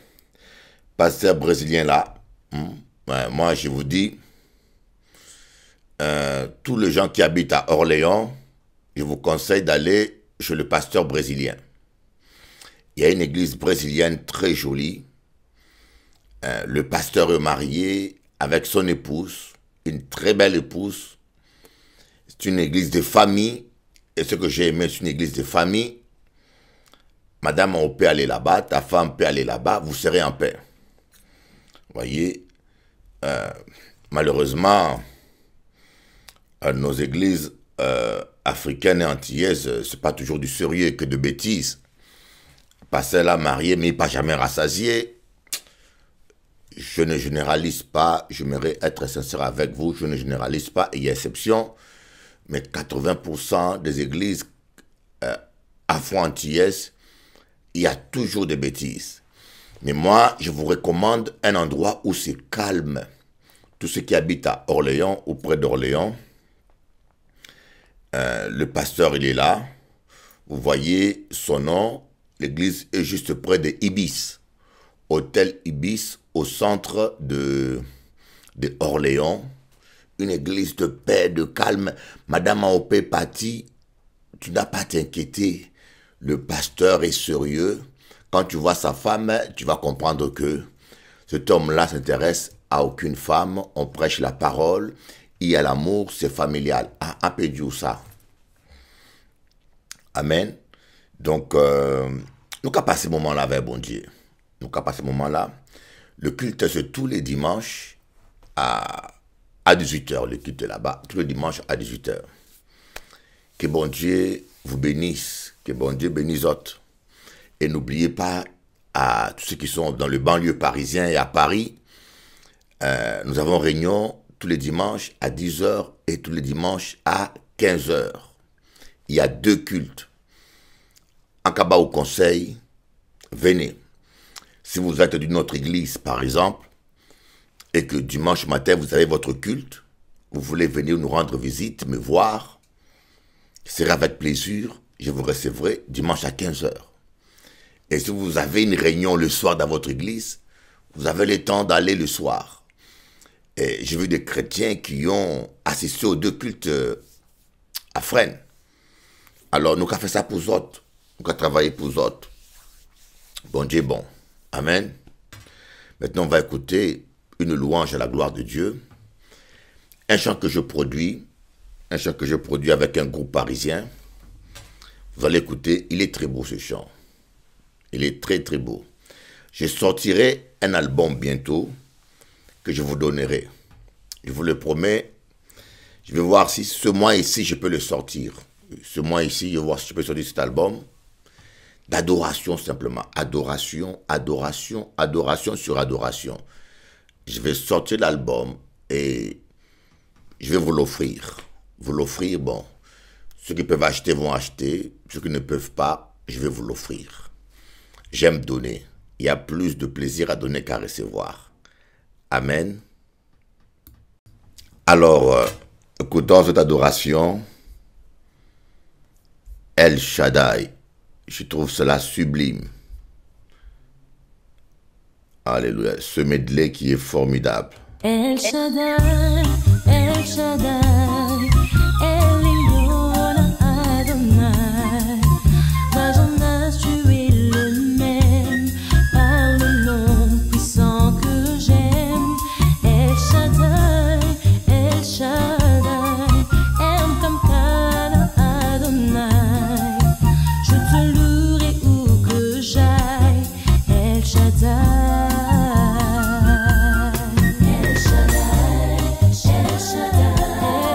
pasteur brésilien là. Ouais, moi, je vous dis, tous les gens qui habitent à Orléans, je vous conseille d'aller chez le pasteur brésilien. Il y a une église brésilienne très jolie. Le pasteur est marié avec son épouse, une très belle épouse. C'est une église de famille. Et ce que j'ai aimé, c'est une église de famille. Madame, on peut aller là-bas, ta femme peut aller là-bas, vous serez en paix. Vous voyez, malheureusement, nos églises africaines et antillaises, ce n'est pas toujours du sérieux que de bêtises. Passer là marié, mais pas jamais rassasié. Je ne généralise pas, j'aimerais être sincère avec vous, je ne généralise pas, il y a exception, mais 80% des églises afro-antillaises, il y a toujours des bêtises. Mais moi, je vous recommande un endroit où c'est calme. Tous ceux qui habitent à Orléans ou près d'Orléans, le pasteur, il est là. Vous voyez son nom, l'église est juste près de Ibis. Hôtel Ibis, au centre de Orléans. Une église de paix, de calme. Madame Aopé Pati, tu n'as pas à t'inquiéter. Le pasteur est sérieux. Quand tu vois sa femme, tu vas comprendre que cet homme-là s'intéresse à aucune femme. On prêche la parole. Il y a l'amour, c'est familial. Un peu ça. Amen. Donc, Nous qu'à passer ce moment-là avec bon Dieu. Nous qu'à passer ce moment-là. Le culte, c'est tous les dimanches à 18h. Le culte est là-bas, tous les dimanches à 18h. Que bon Dieu vous bénisse. Que bon Dieu bénisse autres. Et n'oubliez pas, à tous ceux qui sont dans le banlieue parisien et à Paris, nous avons réunion tous les dimanches à 10h et tous les dimanches à 15h. Il y a 2 cultes. En Kaba au conseil, venez. Si vous êtes d'une autre église, par exemple, et que dimanche matin, vous avez votre culte, vous voulez venir nous rendre visite, me voir, ce sera avec plaisir, je vous recevrai dimanche à 15h. Et si vous avez une réunion le soir dans votre église, vous avez le temps d'aller le soir. Et j'ai vu des chrétiens qui ont assisté aux 2 cultes à Fresnes. Alors, nous avons fait ça pour les autres. Nous avons travaillé pour les autres. Bon Dieu, bon. Amen. Maintenant, on va écouter une louange à la gloire de Dieu. Un chant que je produis avec un groupe parisien. Vous allez écouter, il est très beau ce chant. Il est très très beau. Je sortirai un album bientôt que je vous donnerai. Je vous le promets. Je vais voir si ce mois ici, je peux le sortir. Ce mois ici, je vais voir si je peux sortir cet album. D'adoration simplement. Adoration, adoration, adoration sur adoration. Je vais sortir l'album et je vais vous l'offrir. Vous l'offrir, bon. Ceux qui peuvent acheter vont acheter. Ceux qui ne peuvent pas, je vais vous l'offrir. J'aime donner. Il y a plus de plaisir à donner qu'à recevoir. Amen. Alors, écoutons cette adoration. El Shaddai. Je trouve cela sublime. Alléluia. Ce medley qui est formidable. El Shaddai, El Shaddai, Elyon Adonai. Vajonas, tu es le même, par le nom puissant que j'aime. El Shaddai, El Shaddai, Kamkana Adonai. Je te louerai où que j'aille, El Shaddai. El Shaddai, El Shaddai.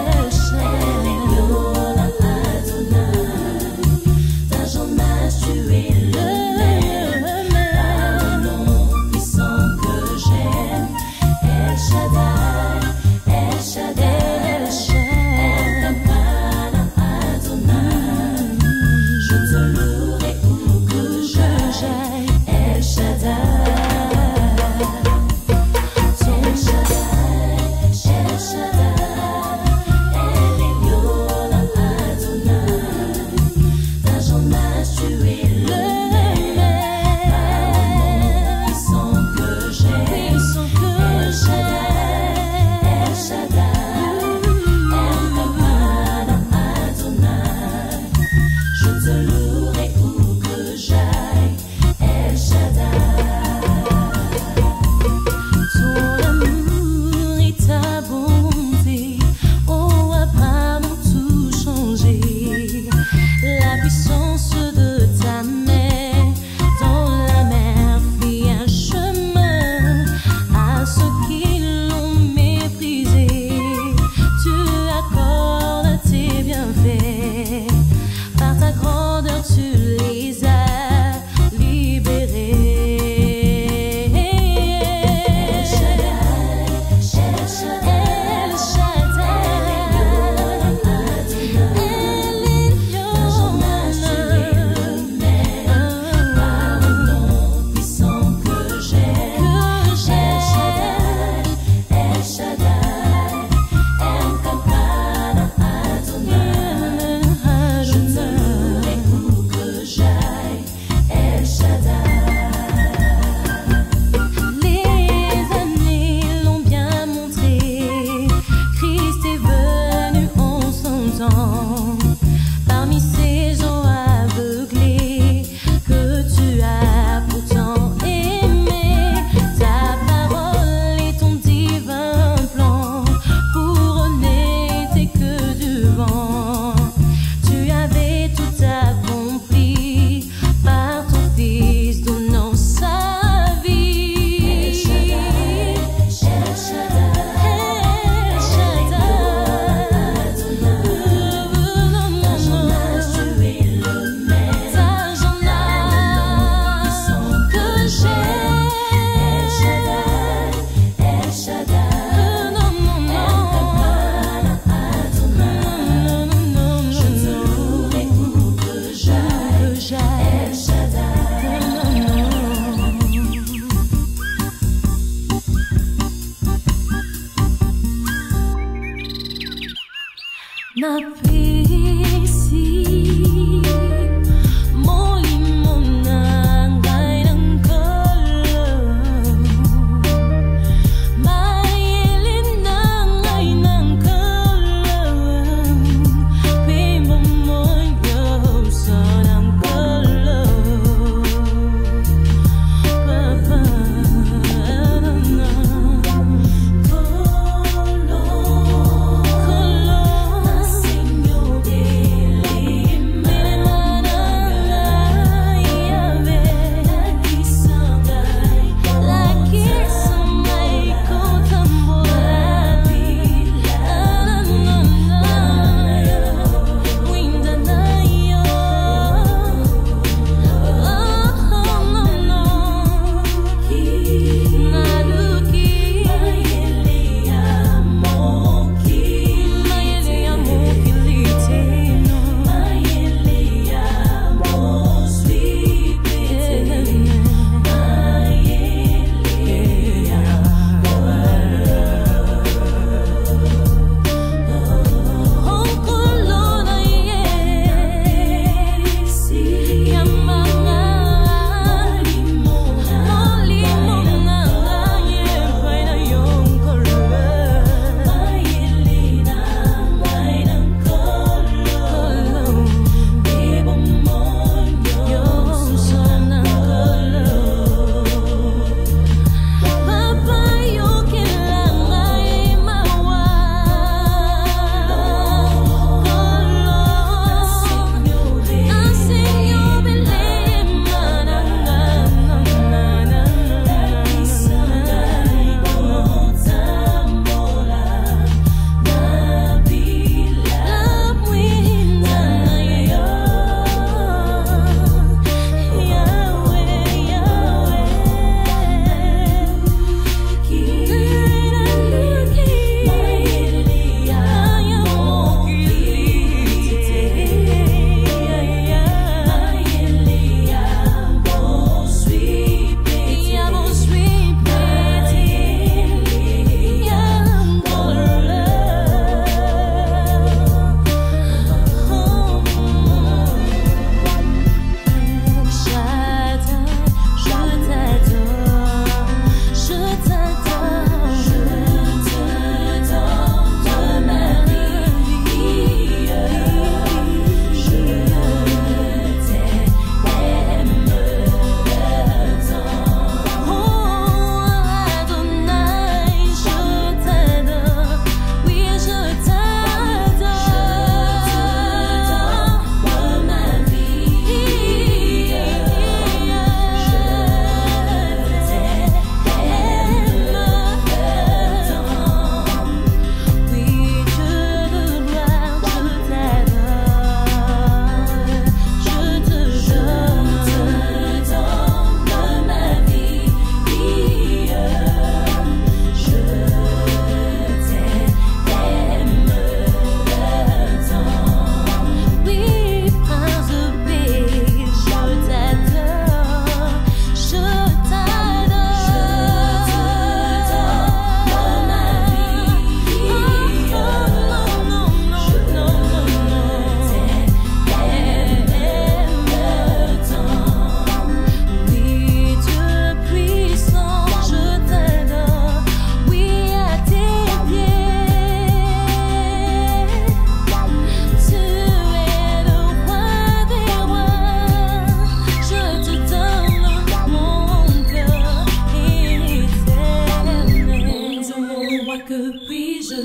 que puis-je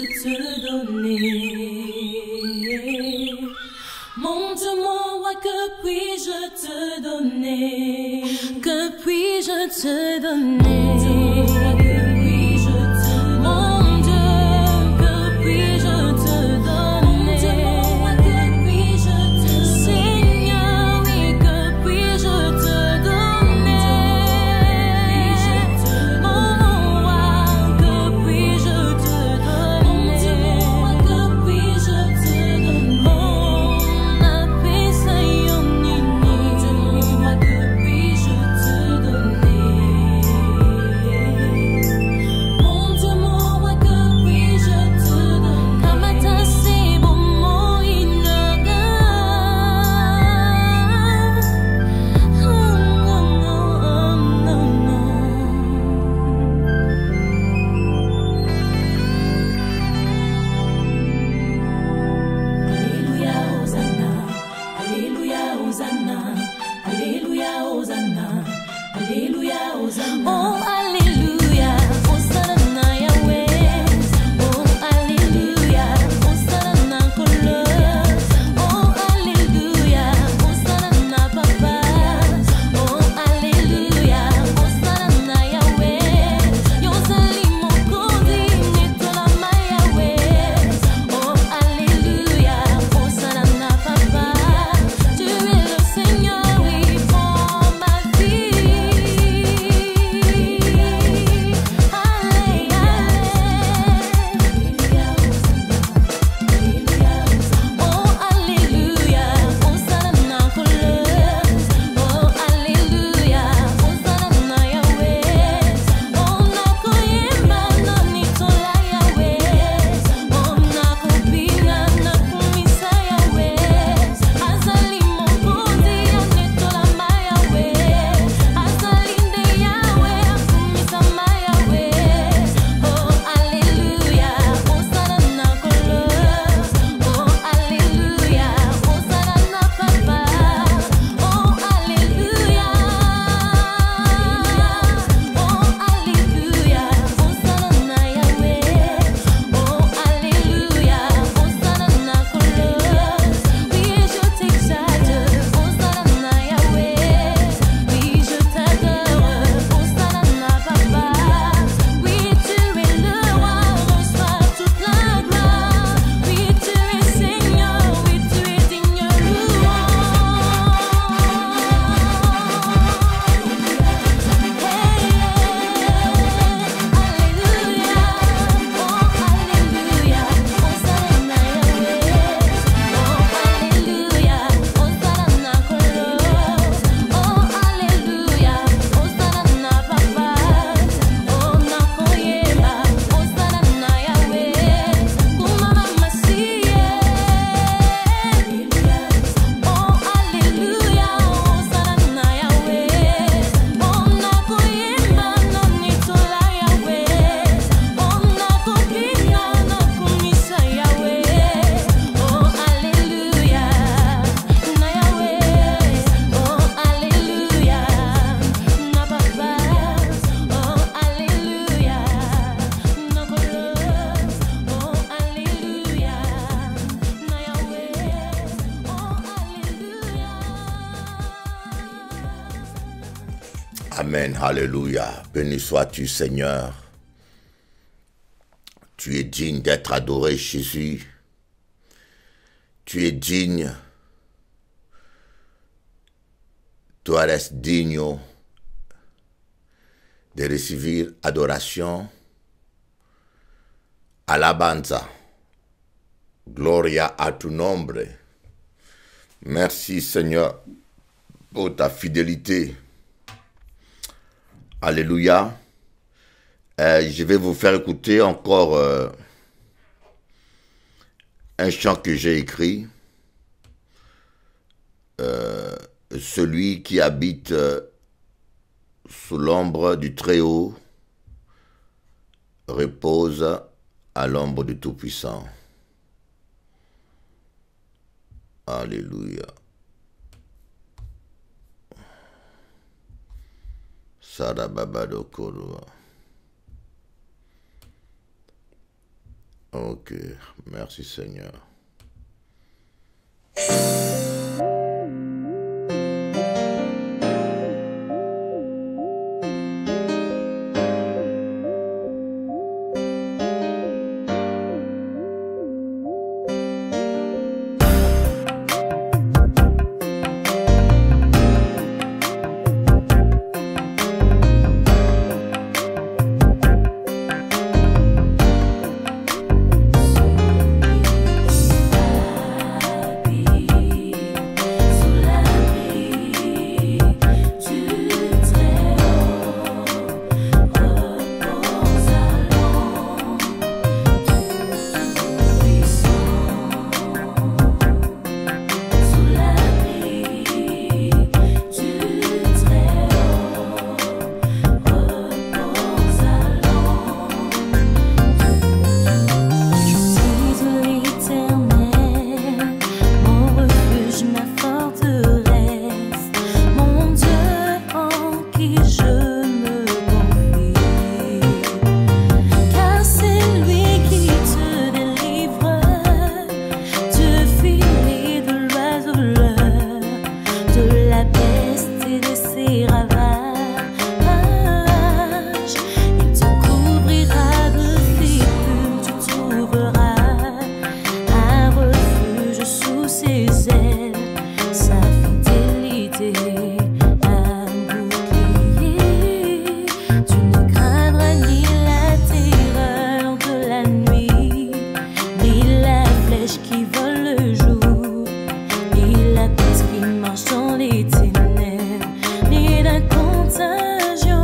te donner? Que puis-je te donner? Mon Dieu, que puis-je te donner? Que puis-je te donner? Seigneur, oui, que puis-je te donner? Mon roi, que puis-je te donner? Que puis-je te donner? Mon appel, Seigneur, que puis-je te donner? Oh Alléluia, Hosanna Yahweh. Oh Alléluia, Hosanna Kolo. Oh Alléluia, Hosanna Papa. Oh Alléluia, Hosanna Yahweh. Yozali Mokondi Netolama Yahweh. Oh Alléluia, Hosanna Papa. Tu es le Seigneur, oui, pour ma vie. Allez, oh Alléluia, Hosanna Kolo. Oh Alléluia, Hosanna Yahweh. Oh nakoyemba nanitola Yahweh. Oh nakopinga nakumisa Yahweh. Azali mokondi anetolama Yahweh. Azali nde Yahweh akumisa ma Yahweh. Oh Alléluia, Hosanna Kolo. Oh Alléluia, Hosanna Papa. Oh Alléluia. Oh Alléluia, Hosanna Yahweh. Oh Alléluia, Hosanna Kolo. Oui, je t'exalte, Hosanna Yahweh. Oui, je t'adore, Hosanna Papa. Oui, tu es le roi, reçois toute la gloire. Oui, tu es Seigneur, oui, tu es digne Alléluia, oh Alléluia, Hosanna Yahweh. Oh Alléluia, Hosanna Kolo. Oh Alléluia, Hosanna Papa. Oh nakoyeba, Hosanna Yahweh. Kumama Masiye. Oh Alléluia, Hosanna Yahweh. Oh nakoyemba nanitola Yahweh. Oh nakopinga nakumisa Yahweh. Oh Alléluia, na Yahweh. Oh Alléluia, na Papa. Oh Alléluia, na Kolo. Oh Alléluia, na Yahweh. Oh Alléluia. Amen, alléluia. Béni sois-tu, Seigneur. Tu es digne d'être adoré, Jésus. Tu es digne. Tú eres digno de recibir adoración, alabanza. Gloria a tu nombre. Merci, Seigneur, pour ta fidélité. Alléluia. Je vais vous faire écouter encore un chant que j'ai écrit. Celui qui habite sous l'ombre du Très-Haut repose à l'ombre du Tout-Puissant. Alléluia. Sarababadokoro. Ok, merci Seigneur. le jour, ni la peste qui marche dans les ténèbres, ni la contagion.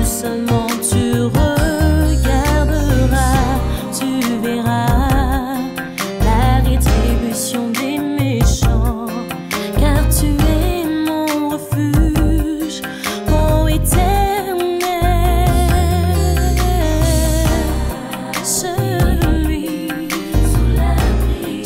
Seulement tu regarderas, tu verras la rétribution des méchants, car tu es mon refuge, ô Éternel, celui sous l'abri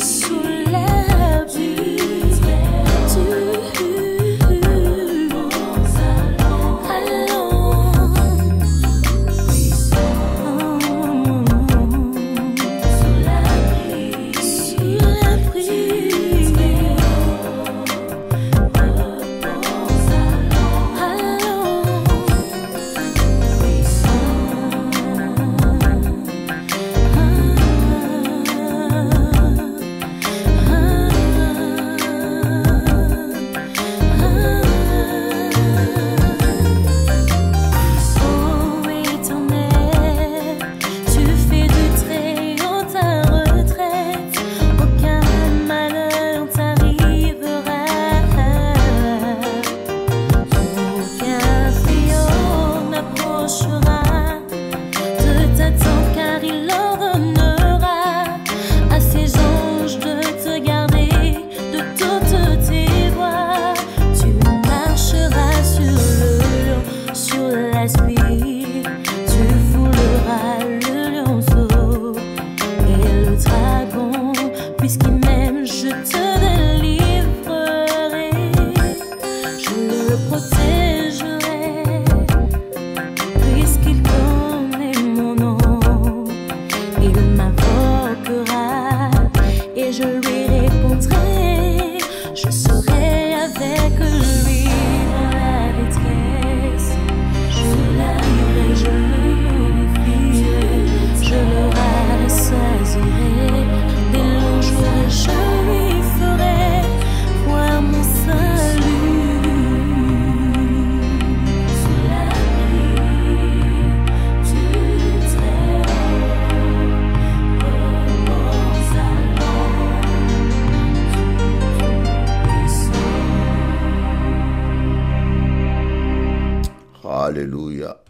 Alléluia.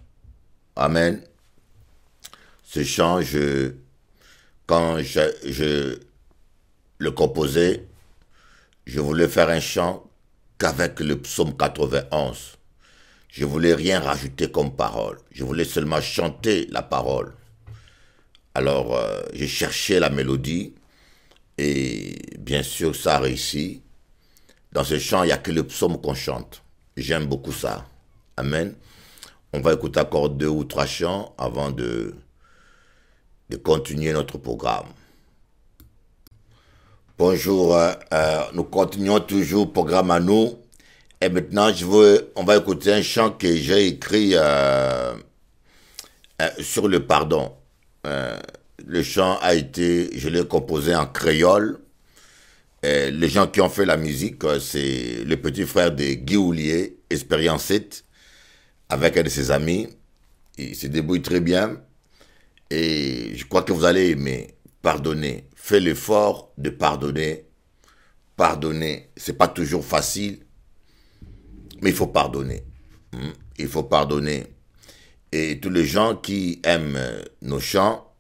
Amen. Ce chant, quand je le composais, je voulais faire un chant qu'avec le psaume 91. Je voulais rien rajouter comme parole. Je voulais seulement chanter la parole. Alors, j'ai cherché la mélodie et bien sûr, ça a réussi. Dans ce chant, il n'y a que le psaume qu'on chante. J'aime beaucoup ça. Amen. On va écouter encore 2 ou 3 chants avant de continuer notre programme. Bonjour, nous continuons toujours le programme à nous. Et maintenant, on va écouter un chant que j'ai écrit sur le pardon. Le chant je l'ai composé en créole. Les gens qui ont fait la musique, c'est le petit frère de Guy Houlier, Expérience 7, avec un de ses amis. Il se débrouille très bien. Et je crois que vous allez aimer. Pardonner. Fais l'effort de pardonner. Pardonner. C'est pas toujours facile. Mais il faut pardonner. Il faut pardonner. Et tous les gens qui aiment nos chants,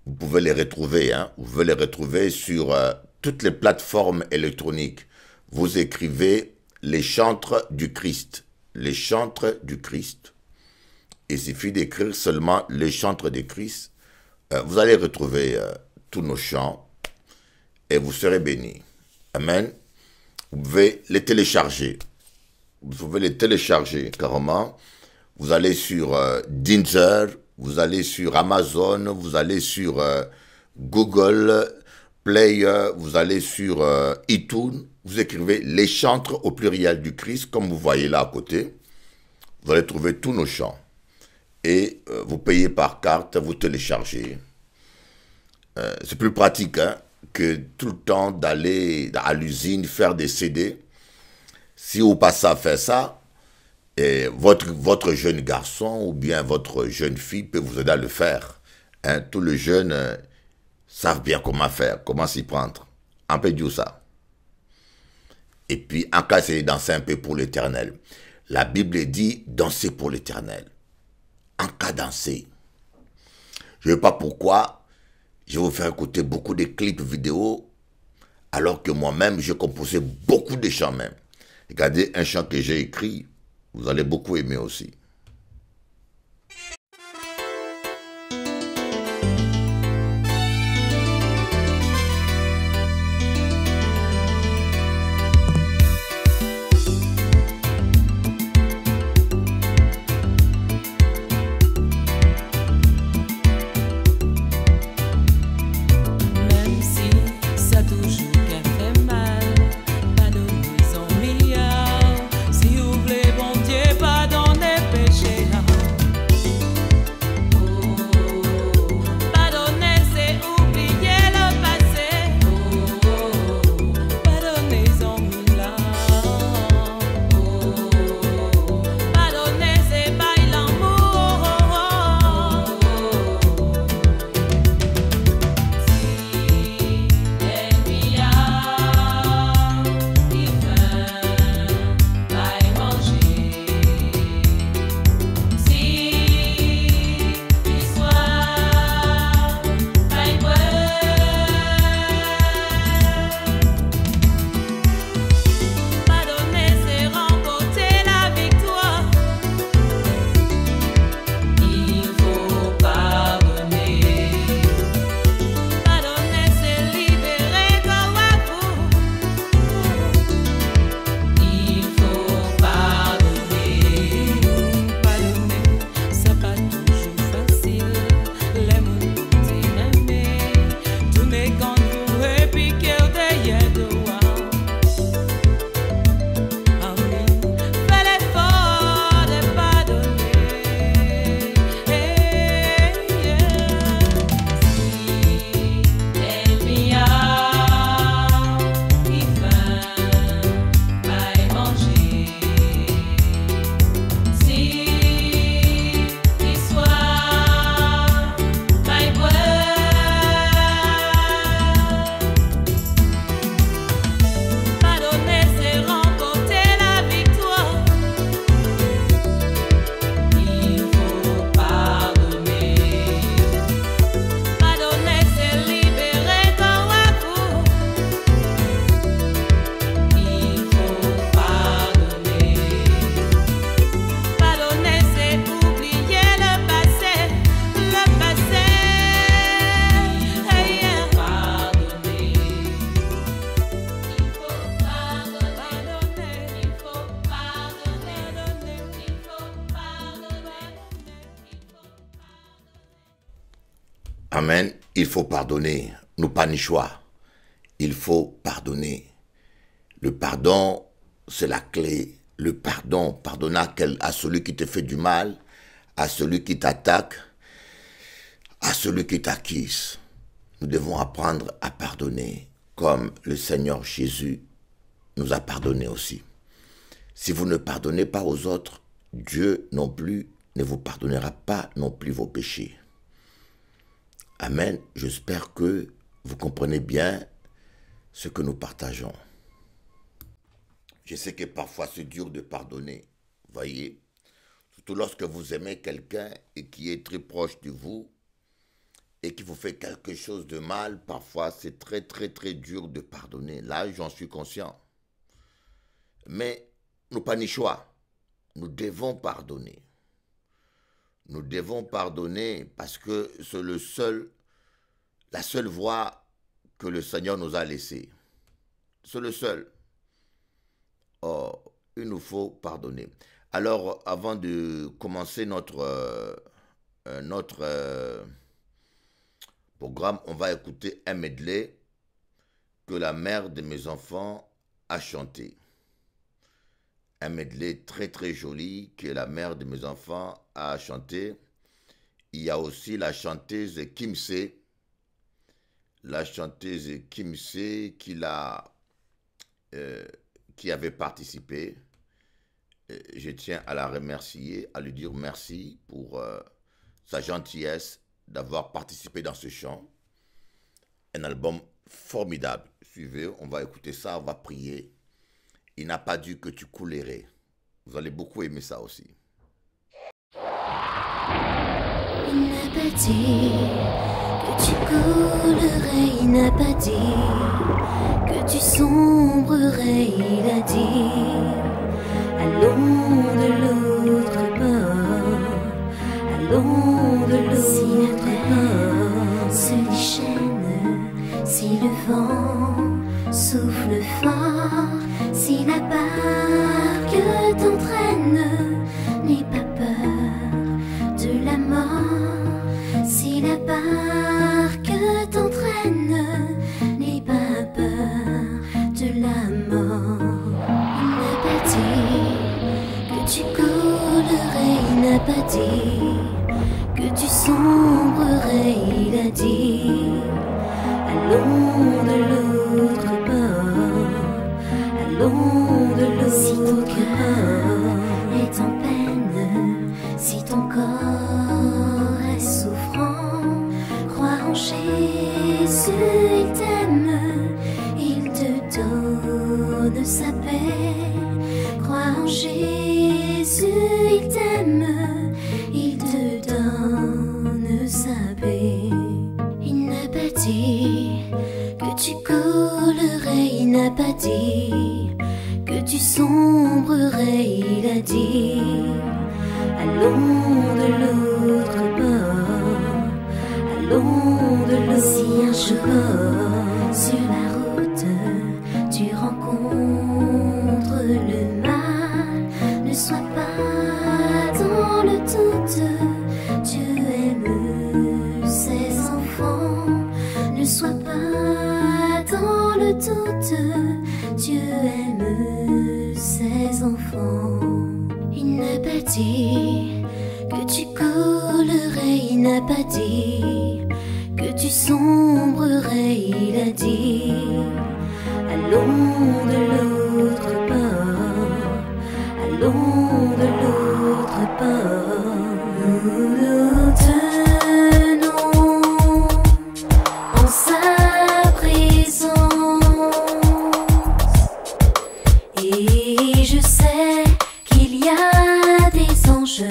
vous pouvez les retrouver. Vous pouvez les retrouver sur toutes les plateformes électroniques. Vous écrivez les chantres du Christ. les chantres du Christ. Il suffit d'écrire seulement les chantres du Christ. Vous allez retrouver tous nos chants et vous serez bénis. Amen. Vous pouvez les télécharger. Vous pouvez les télécharger carrément. Vous allez sur Deezer, vous allez sur Amazon, vous allez sur Google Play, vous allez sur iTunes. Vous écrivez les chantres au pluriel du Christ, comme vous voyez là à côté. Vous allez trouver tous nos chants. Et vous payez par carte, vous téléchargez. C'est plus pratique hein, que tout le temps d'aller à l'usine faire des CD. Si vous passez à faire ça, et votre jeune garçon ou bien votre jeune fille peut vous aider à le faire. Hein, tous les jeunes savent bien comment faire, comment s'y prendre. Un peu dur ça. Et puis, en cas, c'est danser un peu pour l'Éternel. La Bible dit danser pour l'Éternel. En cas danser. Je ne sais pas pourquoi, je vais vous faire écouter beaucoup de clips vidéo, alors que moi-même, j'ai composé beaucoup de chants même. Regardez un chant que j'ai écrit, vous allez beaucoup aimer aussi. Même si ça toujours qu'à fait mal, pardonnez en milliards. Si vous voulez, bon Dieu, pardonnez péché. Pardonnez, c'est oublier le passé. Pardonnez en milliards. Pardonnez, c'est bail l'amour. Pardonner, c'est remporter la victoire. Il faut pardonner. Pardonner, c'est libérer comme un fou. Il faut pardonner. Pardonner, c'est pas toujours facile. Les mots t'aimer. Tous mes gants et puis qu'elle derrière de moi. Amen. Fais l'effort de pardonner. Si elle vient, il fait pas manger. Si il soit pas boire. Pardonner, c'est remporter la victoire. Il faut pardonner. Pardonner, c'est libérer comme un fou. Il faut pardonner. Pardonner, c'est oublier le passé. Le passé. Pardonner. Il faut pardonner, il faut pardonner, il faut pardonner, il faut pardonner. Amen. Il faut pardonner. Nous pas ni choix. Il faut pardonner. Le pardon, c'est la clé. Le pardon, pardonner à celui qui te fait du mal, à celui qui t'attaque, à celui qui t'accuse. Nous devons apprendre à pardonner comme le Seigneur Jésus nous a pardonné aussi. Si vous ne pardonnez pas aux autres, Dieu non plus ne vous pardonnera pas non plus vos péchés. Amen. J'espère que vous comprenez bien ce que nous partageons. Je sais que parfois c'est dur de pardonner, voyez. Surtout lorsque vous aimez quelqu'un et qui est très proche de vous et qui vous fait quelque chose de mal, parfois c'est très très très dur de pardonner. Là, j'en suis conscient. Mais nous pas ni choix. nous devons pardonner. Nous devons pardonner parce que c'est la seule voie que le Seigneur nous a laissée. C'est le seul. Or, il nous faut pardonner. Alors, avant de commencer notre programme, on va écouter un medley que la mère de mes enfants a chanté. Un medley très très joli que la mère de mes enfants a chanté. Il y a aussi la chanteuse Kim C. La chanteuse Kim C qui avait participé. Je tiens à la remercier, à lui dire merci pour sa gentillesse d'avoir participé dans ce chant. Un album formidable. Suivez, on va écouter ça, on va prier. Il n'a pas dit que tu coulerais. Vous allez beaucoup aimer ça aussi. Il n'a pas dit que tu coulerais, il n'a pas dit que tu sombrerais, il a dit allons de l'autre bord, allons de l'autre bord. Se déchaîne si le vent souffle fort, si la barque t'entraîne, n'aie pas peur de la mort. Si la barque t'entraîne, n'aie pas peur de la mort. Il n'a pas dit que tu coulerais, il n'a pas dit que tu sombrerais, il a dit allons de l'autre bord, allons de l'autre bord. Est en peine, si ton corps est souffrant, crois en Jésus, il t'aime, il te donne sa paix. Crois en Jésus, il t'aime, il te donne sa paix. Il n'a pas dit que tu coulerais, il n'a pas dit que tu sombrerais, il a dit allons de l'autre bord, allons de l'autre bord. Sur la route, tu rencontres le mal, ne sois pas dans le doute, Dieu aime ses enfants. Ne sois pas dans le doute, Dieu aime ses enfants. Il n'a pas dit que tu coulerais, il n'a pas dit que tu sombrerais, il a dit allons de l'autre bord, allons de l'autre bord. Nous tenons en sa présence et je sais qu'il y a des anges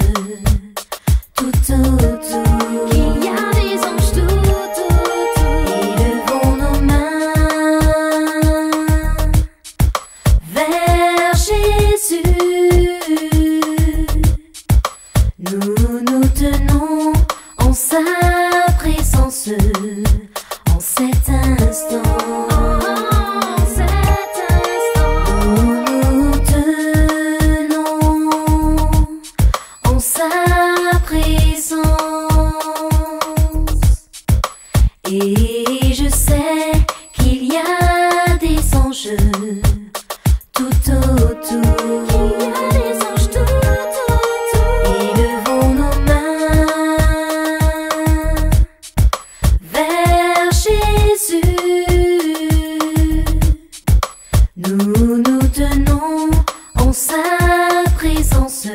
tout autour, qu'il y a des anges tout autour. Élevons nos mains vers Jésus. Nous nous tenons en sa présence en cet instant. Nous nous tenons en sa présence et je sais qu'il y a des anges tout autour. Il y a des anges tout autour. Élevons nos mains vers Jésus. Nous nous tenons en sa présence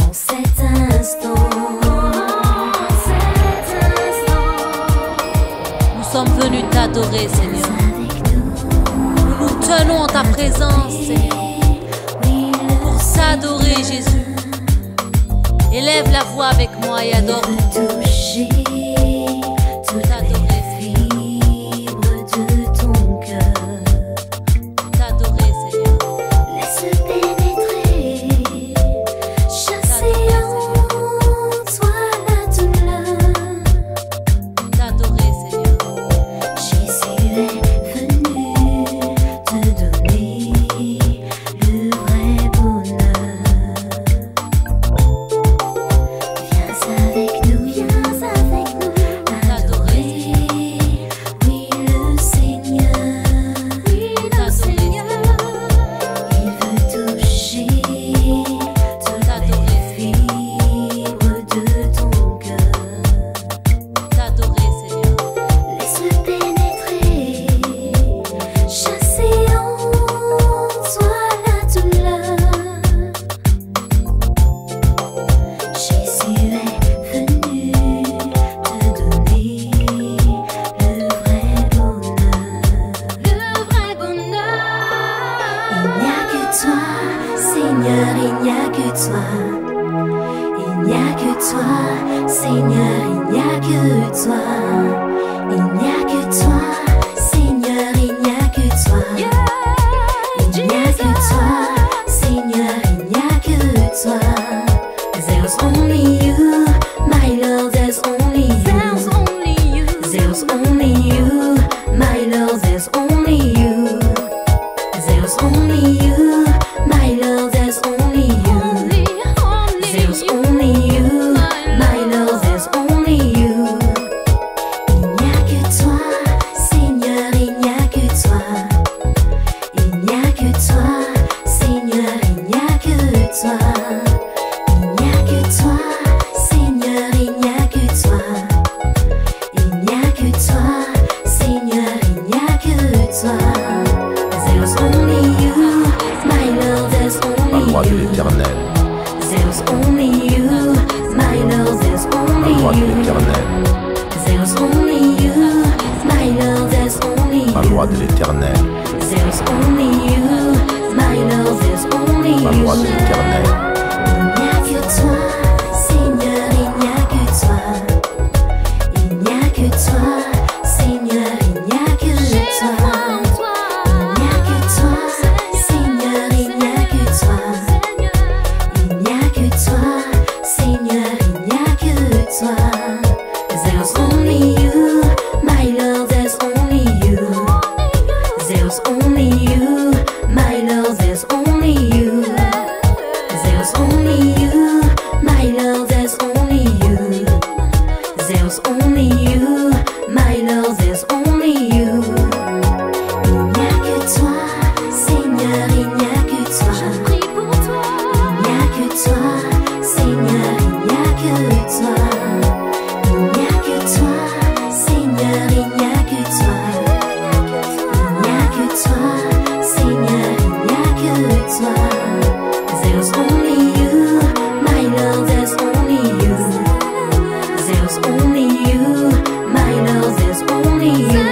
en cet instant. Nous sommes venus t'adorer, Seigneur. Avec nous, Nous nous tenons en ta présence, Seigneur, oui, pour s'adorer, Jésus. Élève la voix avec moi et adore. toucher toutes les fibres de ton cœur. T'adorer, Seigneur. Laisse pénétrer Il n'y a que toi, Seigneur, il n'y a que toi. Il n'y a que toi, Seigneur, il n'y a que toi. Il n'y a que toi, Seigneur, il n'y a que toi. There's only you, my Lord, there's only you. There's only you, my Lord, there's only you. There's only you, my Lord, there's only you. There's only you, my Lord, there's only you. Il n'y a que toi, Seigneur, il n'y a que toi. Il n'y a que toi, Seigneur, il n'y a que toi. Il n'y a que toi, Seigneur, il n'y a que toi. Il n'y a que toi, Seigneur, il n'y a que toi. There's only you, my Lord, there's La only loi de you. l'Éternel, There's only you, my Lord, there's la only loi de you. l'Éternel, There's only you, my Lord, there's only la loi de you. l'Éternel, There's only you, my Lord, there's only la you. loi de l'Éternel, Il n'y a que toi, Seigneur, il n'y a que toi. Il n'y a que toi, Seigneur, il n'y a que toi. Il n'y a que toi, Seigneur, il n'y a que toi. Il n'y a que toi, Seigneur, il n'y a que toi. There's only you, my Lord, there's only you. There's only you, my Lord, there's only you. There's only you, my Lord, there's only you. There's only you, my Lord, there's only you. Il n'y a que toi, Seigneur, il n'y a que toi. Il n'y a que toi, Seigneur, il n'y a que toi. Il n'y a que toi, Seigneur, il n'y a que toi. Il n'y a que toi, Seigneur, il n'y a que toi. There's only you, my Lord, there's only you. There's only you, my Lord, there's only you.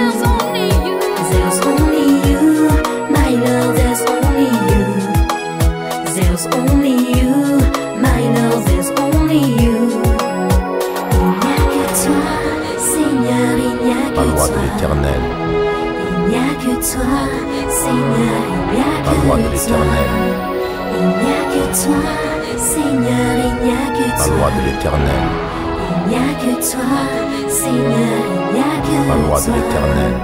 There's only you, my Lord, there's only you. There's only you, my Lord, there's only you. Il n'y a que toi, Seigneur, il n'y a la loi que de toi. l'Éternel, Il n'y a que toi, Seigneur, il n'y a la loi de que toi. l'Éternel, Il n'y a que toi, Seigneur, il n'y a que la toi. loi de l'Éternel, Il n'y a que toi, Seigneur, il n'y a que la loi de toi. l'Éternel,